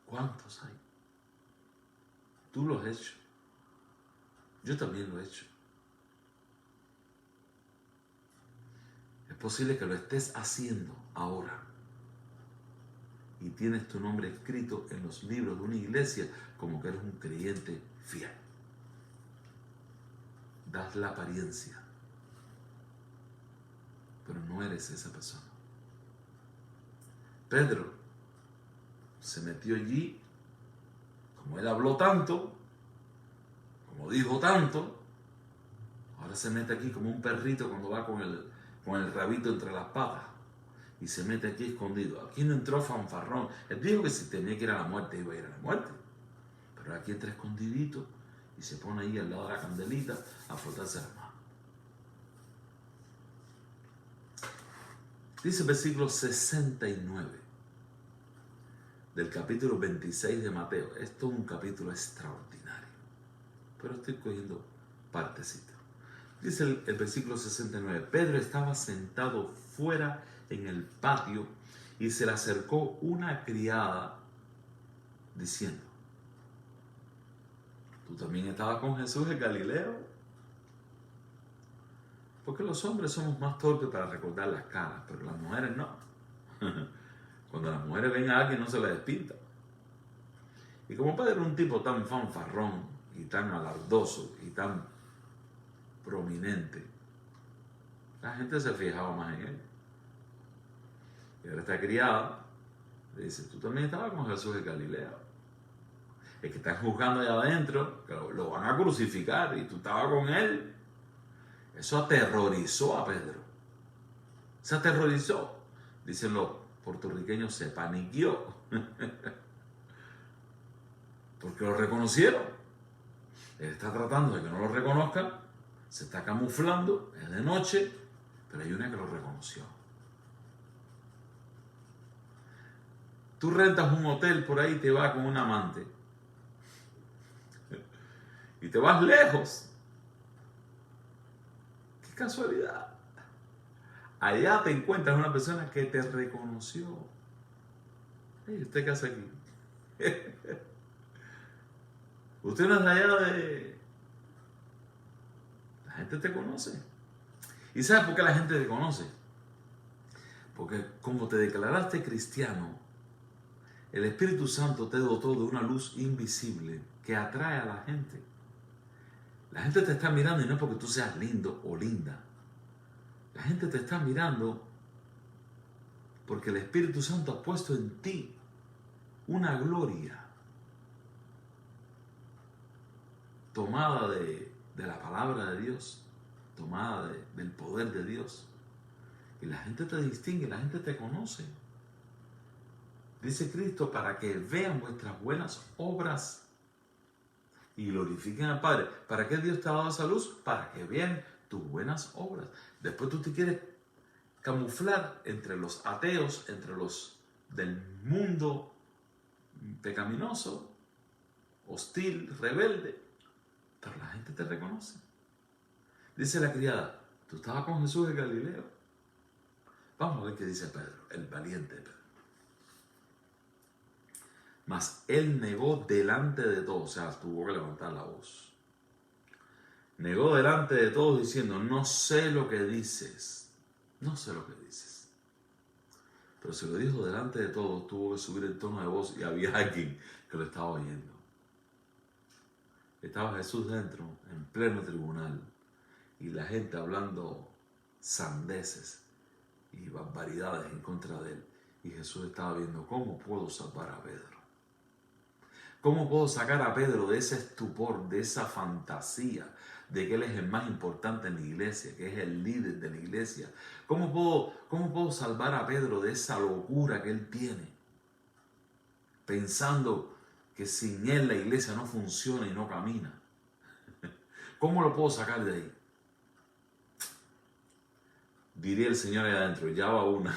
¿Cuántos hay? Tú lo has hecho. Yo también lo he hecho. Es posible que lo estés haciendo ahora. Y tienes tu nombre escrito en los libros de una iglesia como que eres un creyente fiel. Das la apariencia, pero no eres esa persona. Pedro se metió allí, como él habló tanto, como dijo tanto, ahora se mete aquí como un perrito cuando va con el rabito entre las patas. Y se mete aquí escondido. Aquí no entró fanfarrón. Él dijo que si tenía que ir a la muerte, iba a ir a la muerte. Pero aquí entra escondidito y se pone ahí al lado de la candelita a frotarse las manos. Dice el versículo 69 del capítulo 26 de Mateo. Esto es un capítulo extraordinario, pero estoy cogiendo partecita. Dice el versículo 69. Pedro estaba sentado fuera en el patio y se le acercó una criada diciendo: ¿tú también estabas con Jesús en Galileo? Porque los hombres somos más torpes para recordar las caras, pero las mujeres no. Cuando las mujeres ven a alguien no se les despinta. Y como Pedro era un tipo tan fanfarrón y tan alardoso y tan prominente, la gente se fijaba más en él. Y ahora esta criada le dice: ¿tú también estabas con Jesús en Galilea? El que están juzgando allá adentro, que lo van a crucificar y tú estabas con él. Eso aterrorizó a Pedro. Se aterrorizó. Dicen los puertorriqueños, se paniqueó. Porque lo reconocieron. Él está tratando de que no lo reconozcan. Se está camuflando. Es de noche. Pero hay una que lo reconoció. Tú rentas un hotel por ahí y te vas con un amante. Y te vas lejos. ¡Qué casualidad! Allá te encuentras una persona que te reconoció. Hey, ¿usted qué hace aquí? Usted no es de allá de... La gente te conoce. ¿Y sabes por qué la gente te conoce? Porque como te declaraste cristiano, el Espíritu Santo te dotó de una luz invisible que atrae a la gente. La gente te está mirando y no es porque tú seas lindo o linda. La gente te está mirando porque el Espíritu Santo ha puesto en ti una gloria tomada de la palabra de Dios, tomada del poder de Dios. Y la gente te distingue, la gente te conoce. Dice Cristo, para que vean vuestras buenas obras y glorifiquen al Padre. ¿Para qué Dios te ha dado esa luz? Para que vean tus buenas obras. Después tú te quieres camuflar entre los ateos, entre los del mundo pecaminoso, hostil, rebelde. Pero la gente te reconoce. Dice la criada, tú estabas con Jesús en Galileo. Vamos a ver qué dice Pedro, el valiente Pedro. Mas él negó delante de todos, o sea, tuvo que levantar la voz. Negó delante de todos diciendo, no sé lo que dices. No sé lo que dices. Pero se lo dijo delante de todos, tuvo que subir el tono de voz y había alguien que lo estaba oyendo. Estaba Jesús dentro, en pleno tribunal, y la gente hablando sandeces y barbaridades en contra de él. Y Jesús estaba viendo, ¿cómo puedo salvar a Pedro? ¿Cómo puedo sacar a Pedro de ese estupor, de esa fantasía de que él es el más importante en la iglesia, que es el líder de la iglesia? ¿Cómo puedo salvar a Pedro de esa locura que él tiene? Pensando que sin él la iglesia no funciona y no camina. ¿Cómo lo puedo sacar de ahí? Diría el Señor allá adentro, ya va una.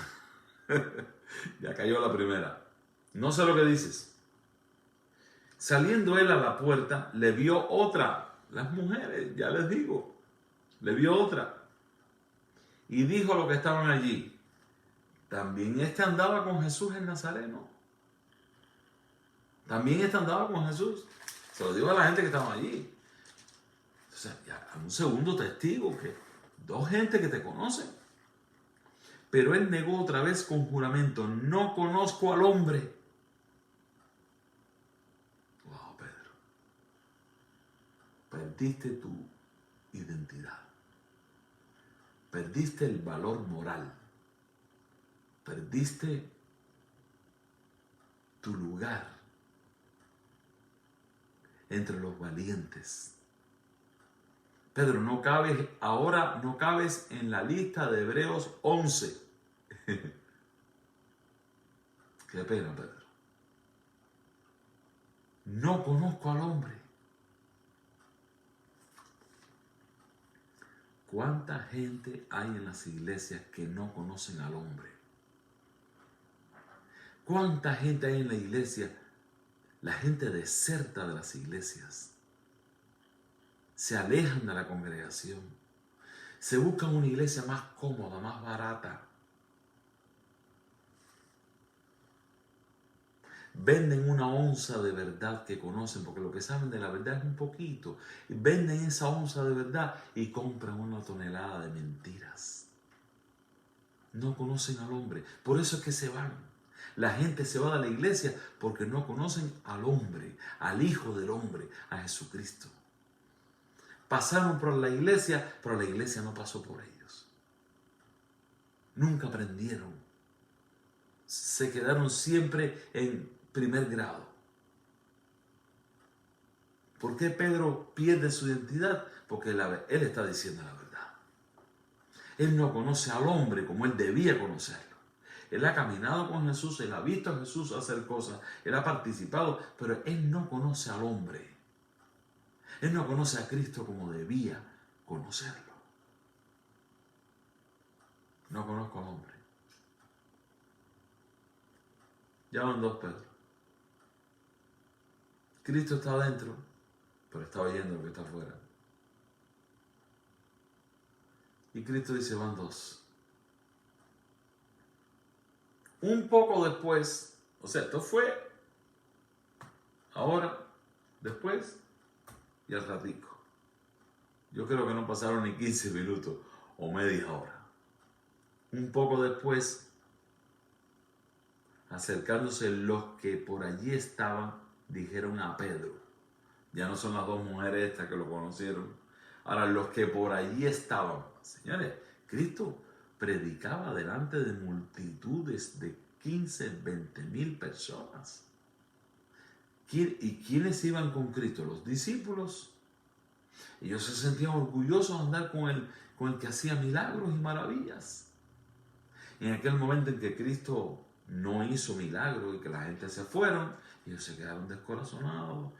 Ya cayó la primera. No sé lo que dices. Saliendo él a la puerta, le vio otra. Las mujeres, ya les digo, le vio otra. Y dijo a los que estaban allí, también este andaba con Jesús el Nazareno. También este andaba con Jesús. Se lo digo a la gente que estaba allí. O sea, ya un segundo testigo, que dos gente que te conocen. Pero él negó otra vez con juramento, no conozco al hombre. Wow, Pedro. Perdiste tu identidad. Perdiste el valor moral. Perdiste tu lugar entre los valientes. Pedro, ahora no cabes en la lista de Hebreos 11. Qué pena, Pedro. No conozco al hombre. ¿Cuánta gente hay en las iglesias que no conocen al hombre? ¿Cuánta gente hay en la iglesia? La gente deserta de las iglesias. Se alejan de la congregación. Se buscan una iglesia más cómoda, más barata. Venden una onza de verdad que conocen, porque lo que saben de la verdad es un poquito. Venden esa onza de verdad y compran una tonelada de mentiras. No conocen al hombre. Por eso es que se van. La gente se va de la iglesia porque no conocen al hombre, al Hijo del Hombre, a Jesucristo. Pasaron por la iglesia, pero la iglesia no pasó por ellos. Nunca aprendieron. Se quedaron siempre en primer grado. ¿Por qué Pedro pierde su identidad? Porque él está diciendo la verdad. Él no conoce al hombre como él debía conocerlo. Él ha caminado con Jesús, él ha visto a Jesús hacer cosas, él ha participado, pero él no conoce al hombre. Él no conoce a Cristo como debía conocerlo. No conozco al hombre. Ya van dos, Pedro. Cristo está adentro, pero está oyendo lo que está afuera. Y Cristo dice, van dos. Un poco después, o sea, esto fue ahora, después y al ratico. Yo creo que no pasaron ni 15 minutos o media hora. Un poco después, acercándose los que por allí estaban, dijeron a Pedro. Ya no son las dos mujeres estas que lo conocieron. Ahora, los que por allí estaban. Señores, Cristo predicaba delante de multitudes de 15, 20 mil personas. ¿Y quiénes iban con Cristo? Los discípulos. Ellos se sentían orgullosos de andar con el que hacía milagros y maravillas. En aquel momento en que Cristo no hizo milagros y que la gente se fueron, ellos se quedaron descorazonados,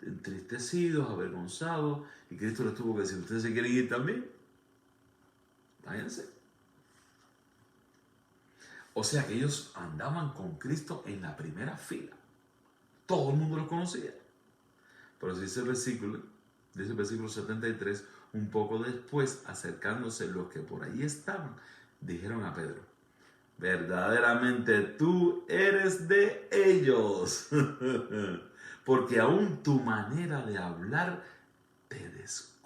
entristecidos, avergonzados, y Cristo les tuvo que decir, ¿ustedes se quieren ir también? Váyanse. O sea que ellos andaban con Cristo en la primera fila. Todo el mundo los conocía. Pero dice el versículo 73, un poco después, acercándose los que por allí estaban, dijeron a Pedro, verdaderamente tú eres de ellos, porque aún tu manera de hablar te descubre.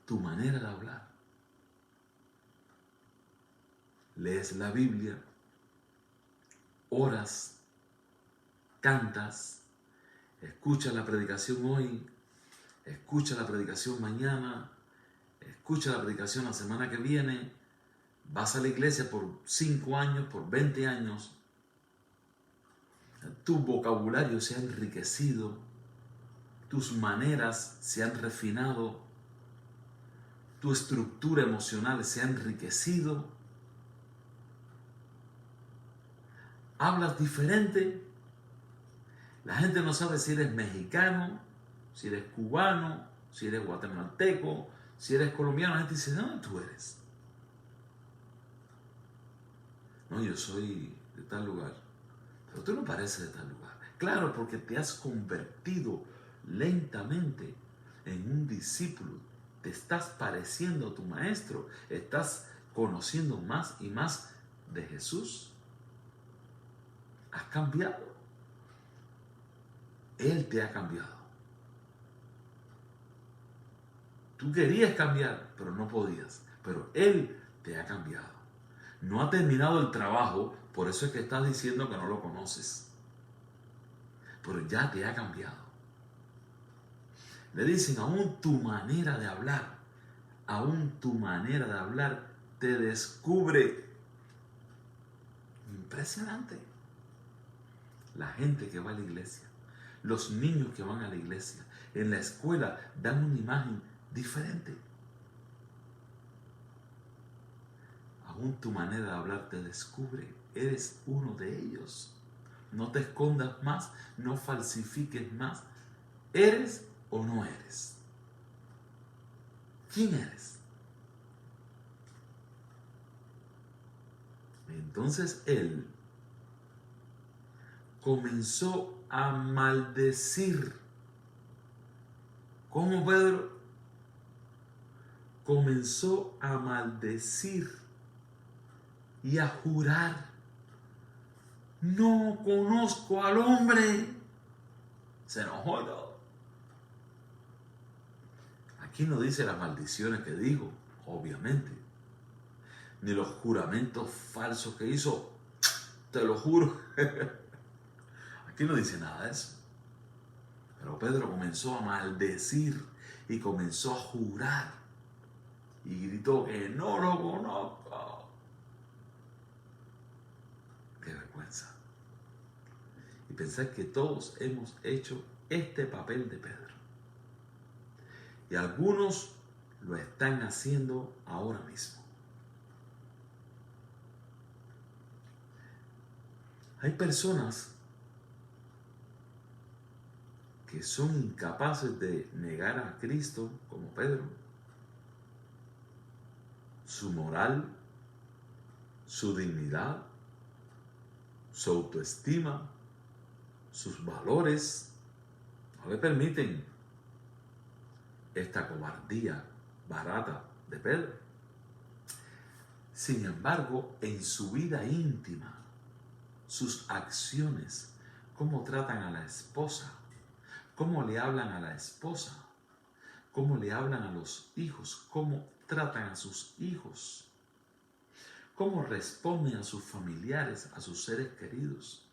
Tu manera de hablar. Lees la Biblia, oras, cantas, escuchas la predicación hoy, escucha la predicación mañana, escucha la predicación la semana que viene, vas a la iglesia por 5 años, por 20 años, tu vocabulario se ha enriquecido, tus maneras se han refinado, tu estructura emocional se ha enriquecido, hablas diferente, la gente no sabe si eres mexicano, si eres cubano, si eres guatemalteco, si eres colombiano. La gente dice, ¿de dónde tú eres? No, yo soy de tal lugar. Pero tú no pareces de tal lugar. Claro, porque te has convertido lentamente en un discípulo. Te estás pareciendo a tu maestro. Estás conociendo más y más de Jesús. Has cambiado. Él te ha cambiado. Tú querías cambiar, pero no podías. Pero Él te ha cambiado. No ha terminado el trabajo, por eso es que estás diciendo que no lo conoces. Pero ya te ha cambiado. Le dicen, aún tu manera de hablar, te descubre. Impresionante. La gente que va a la iglesia, los niños que van a la iglesia, en la escuela dan una imagen diferente. Aún tu manera de hablar te descubre. Eres uno de ellos. No te escondas más, no falsifiques más. ¿Eres o no eres? ¿Quién eres? Entonces él comenzó a maldecir. ¿Cómo, Pedro? Comenzó a maldecir y a jurar. No conozco al hombre. Se enojó y todo. Aquí no dice las maldiciones que dijo, obviamente. Ni los juramentos falsos que hizo. Te lo juro. Aquí no dice nada de eso. Pero Pedro comenzó a maldecir y comenzó a jurar. Y gritó que no lo conozco. pensar que todos hemos hecho este papel de Pedro. Y algunos lo están haciendo ahora mismo. Hay personas que son incapaces de negar a Cristo, como Pedro, su moral, su dignidad, su autoestima, sus valores. No le permiten esta cobardía barata de Pedro. Sin embargo, en su vida íntima, sus acciones, cómo tratan a la esposa, cómo le hablan a la esposa, cómo le hablan a los hijos, cómo tratan a sus hijos, cómo responden a sus familiares, a sus seres queridos.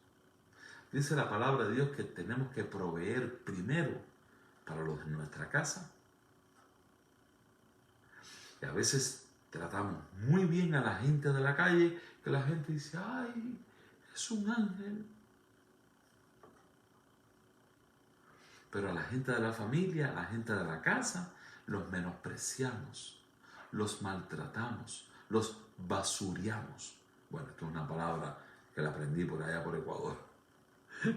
Dice la palabra de Dios que tenemos que proveer primero para los de nuestra casa. Y a veces tratamos muy bien a la gente de la calle, que la gente dice, ay, es un ángel. Pero a la gente de la familia, a la gente de la casa, los menospreciamos, los maltratamos, los basureamos. Bueno, esto es una palabra que la aprendí por allá por Ecuador.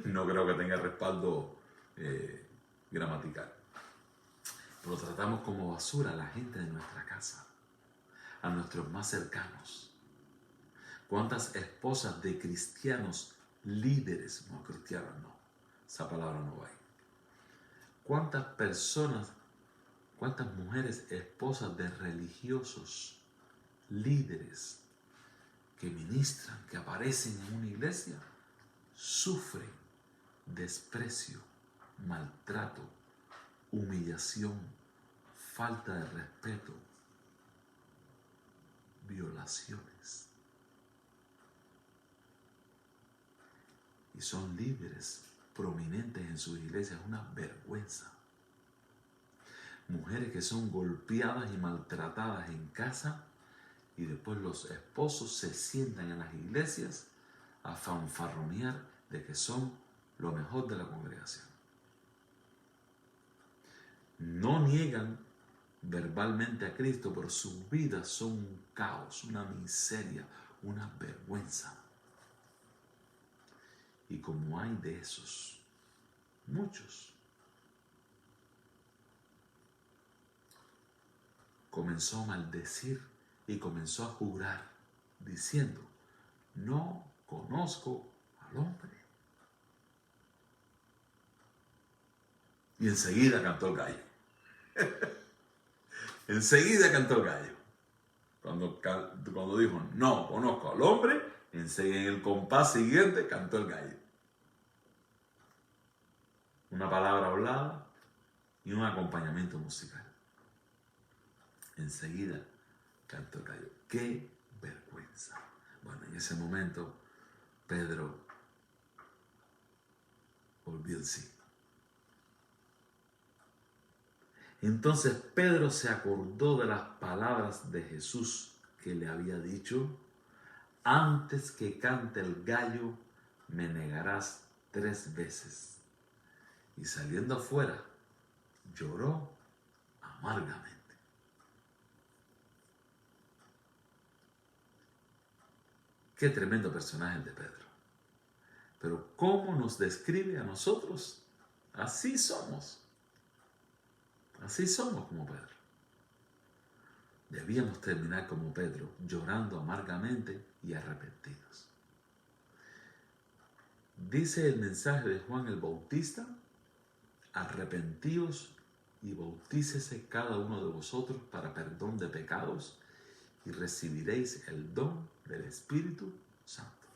No creo que tenga respaldo gramatical. Pero tratamos como basura a la gente de nuestra casa, a nuestros más cercanos. ¿Cuántas esposas de cristianos líderes, no cristianos no, esa palabra no va ahí? ¿Cuántas personas, cuántas mujeres esposas de religiosos líderes que ministran, que aparecen en una iglesia, sufren desprecio, maltrato, humillación, falta de respeto, violaciones? Y son líderes prominentes en sus iglesias, una vergüenza. Mujeres que son golpeadas y maltratadas en casa y después los esposos se sientan en las iglesias a fanfarronear de que son lo mejor de la congregación. No niegan verbalmente a Cristo, pero sus vidas son un caos, una miseria, una vergüenza. Y como hay de esos, muchos, comenzó a maldecir y comenzó a jurar, diciendo, no conozco al hombre. Y enseguida cantó el gallo. Enseguida cantó el gallo. Cuando dijo, no conozco al hombre, enseguida en el compás siguiente cantó el gallo. Una palabra hablada y un acompañamiento musical. Enseguida cantó el gallo. ¡Qué vergüenza! Bueno, en ese momento Pedro volvió en sí. Entonces Pedro se acordó de las palabras de Jesús que le había dicho, antes que cante el gallo, me negarás 3 veces. Y saliendo afuera, lloró amargamente. Qué tremendo personaje el de Pedro. Pero ¿cómo nos describe a nosotros? Así somos. Así somos como Pedro. Debíamos terminar como Pedro, llorando amargamente y arrepentidos. Dice el mensaje de Juan el Bautista, arrepentíos y bautícese cada uno de vosotros para perdón de pecados y recibiréis el don del Espíritu Santo.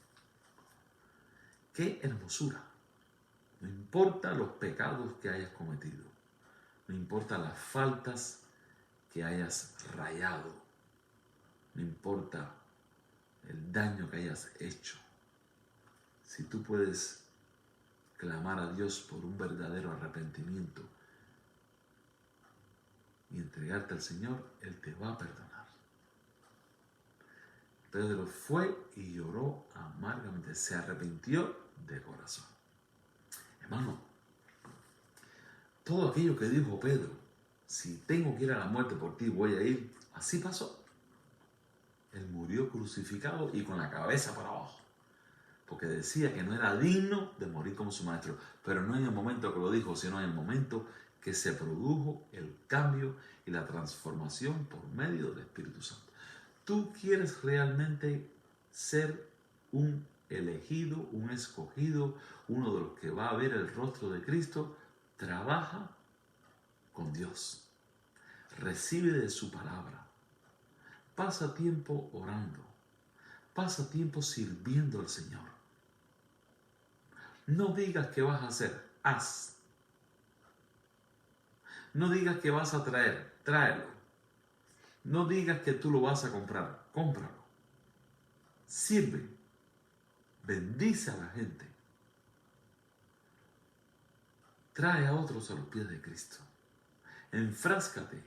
¡Qué hermosura! No importa los pecados que hayas cometido, no importa las faltas que hayas rayado, no importa el daño que hayas hecho. Si tú puedes clamar a Dios por un verdadero arrepentimiento y entregarte al Señor, Él te va a perdonar. Pedro fue y lloró amargamente, se arrepintió de corazón. todo aquello que dijo Pedro, si tengo que ir a la muerte por ti, voy a ir. Así pasó. Él murió crucificado y con la cabeza para abajo, porque decía que no era digno de morir como su maestro. Pero no en el momento que lo dijo, sino en el momento que se produjo el cambio y la transformación por medio del Espíritu Santo. ¿Tú quieres realmente ser un elegido, un escogido, uno de los que va a ver el rostro de Cristo? Trabaja con Dios. Recibe de su palabra. Pasa tiempo orando. Pasa tiempo sirviendo al Señor. No digas que vas a hacer, haz. No digas que vas a traer, tráelo. No digas que tú lo vas a comprar, cómpralo. Sirve. Bendice a la gente. Trae a otros a los pies de Cristo. Enfráscate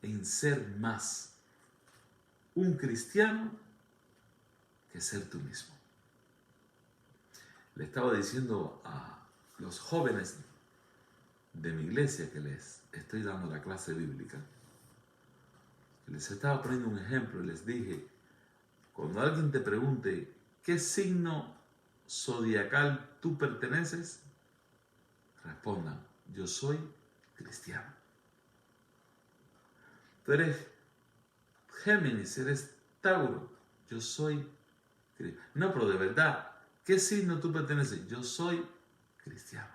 en ser más un cristiano que ser tú mismo. Le estaba diciendo a los jóvenes de mi iglesia que les estoy dando la clase bíblica, les estaba poniendo un ejemplo y les dije, cuando alguien te pregunte ¿qué signo zodiacal tú perteneces? Respondan, yo soy cristiano. Tú eres Géminis, eres Tauro, yo soy cristiano. No, pero de verdad, ¿qué signo tú perteneces? Yo soy cristiano.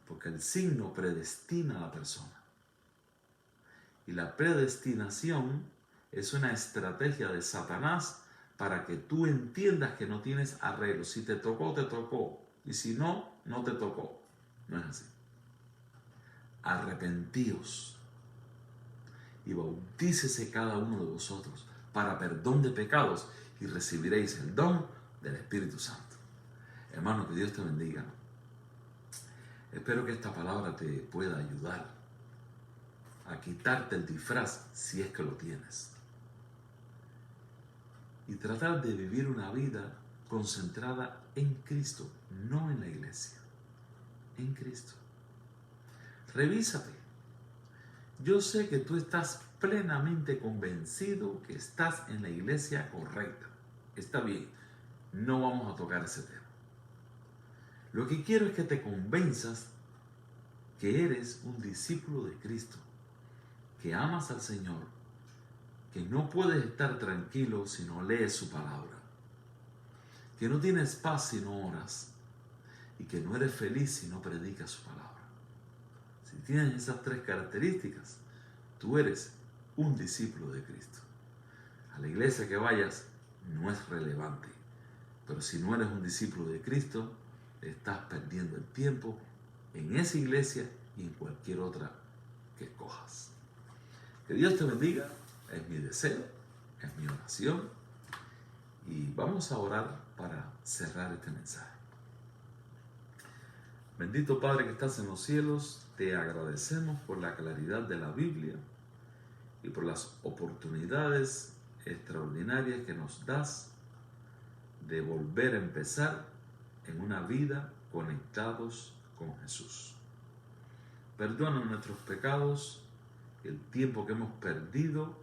Porque el signo predestina a la persona. Y la predestinación es una estrategia de Satanás para que tú entiendas que no tienes arreglo. Si te tocó, te tocó. Y si no, no te tocó. No es así. Arrepentíos y bautícese cada uno de vosotros para perdón de pecados y recibiréis el don del Espíritu Santo. Hermano, que Dios te bendiga. Espero que esta palabra te pueda ayudar a quitarte el disfraz si es que lo tienes y tratar de vivir una vida concentrada en Cristo, no en la iglesia, en Cristo. Revísate. Yo sé que tú estás plenamente convencido que estás en la iglesia correcta. Está bien, no vamos a tocar ese tema. Lo que quiero es que te convenzas que eres un discípulo de Cristo, que amas al Señor, que no puedes estar tranquilo si no lees su palabra, que no tienes paz si no oras y que no eres feliz si no predicas su palabra. Si tienes esas tres características, tú eres un discípulo de Cristo. A la iglesia que vayas no es relevante, pero si no eres un discípulo de Cristo, estás perdiendo el tiempo en esa iglesia y en cualquier otra que escojas. Que Dios te bendiga, es mi deseo, es mi oración, y vamos a orar para cerrar este mensaje. Bendito Padre que estás en los cielos, te agradecemos por la claridad de la Biblia y por las oportunidades extraordinarias que nos das de volver a empezar en una vida conectados con Jesús. Perdona nuestros pecados, el tiempo que hemos perdido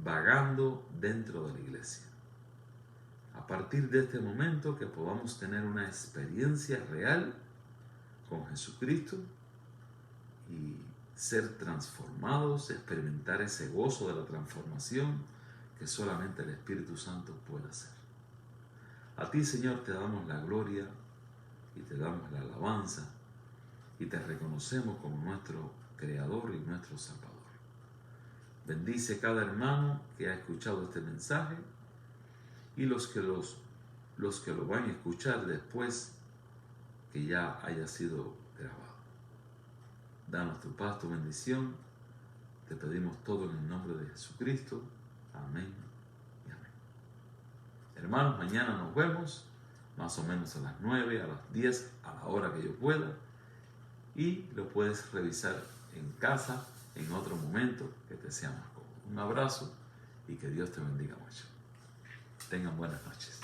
vagando dentro de la iglesia. A partir de este momento que podamos tener una experiencia real con Jesucristo y ser transformados, experimentar ese gozo de la transformación que solamente el Espíritu Santo puede hacer. A ti, Señor, te damos la gloria y te damos la alabanza y te reconocemos como nuestro Creador y nuestro Salvador. Bendice cada hermano que ha escuchado este mensaje y los que lo van a escuchar después que ya haya sido grabado. Danos tu paz, tu bendición. Te pedimos todo en el nombre de Jesucristo. Amén y amén. Hermanos, mañana nos vemos, más o menos a las 9, a las 10, a la hora que yo pueda. Y lo puedes revisar en casa, en otro momento que te sea más cómodo. Un abrazo y que Dios te bendiga mucho. Tengan buenas noches.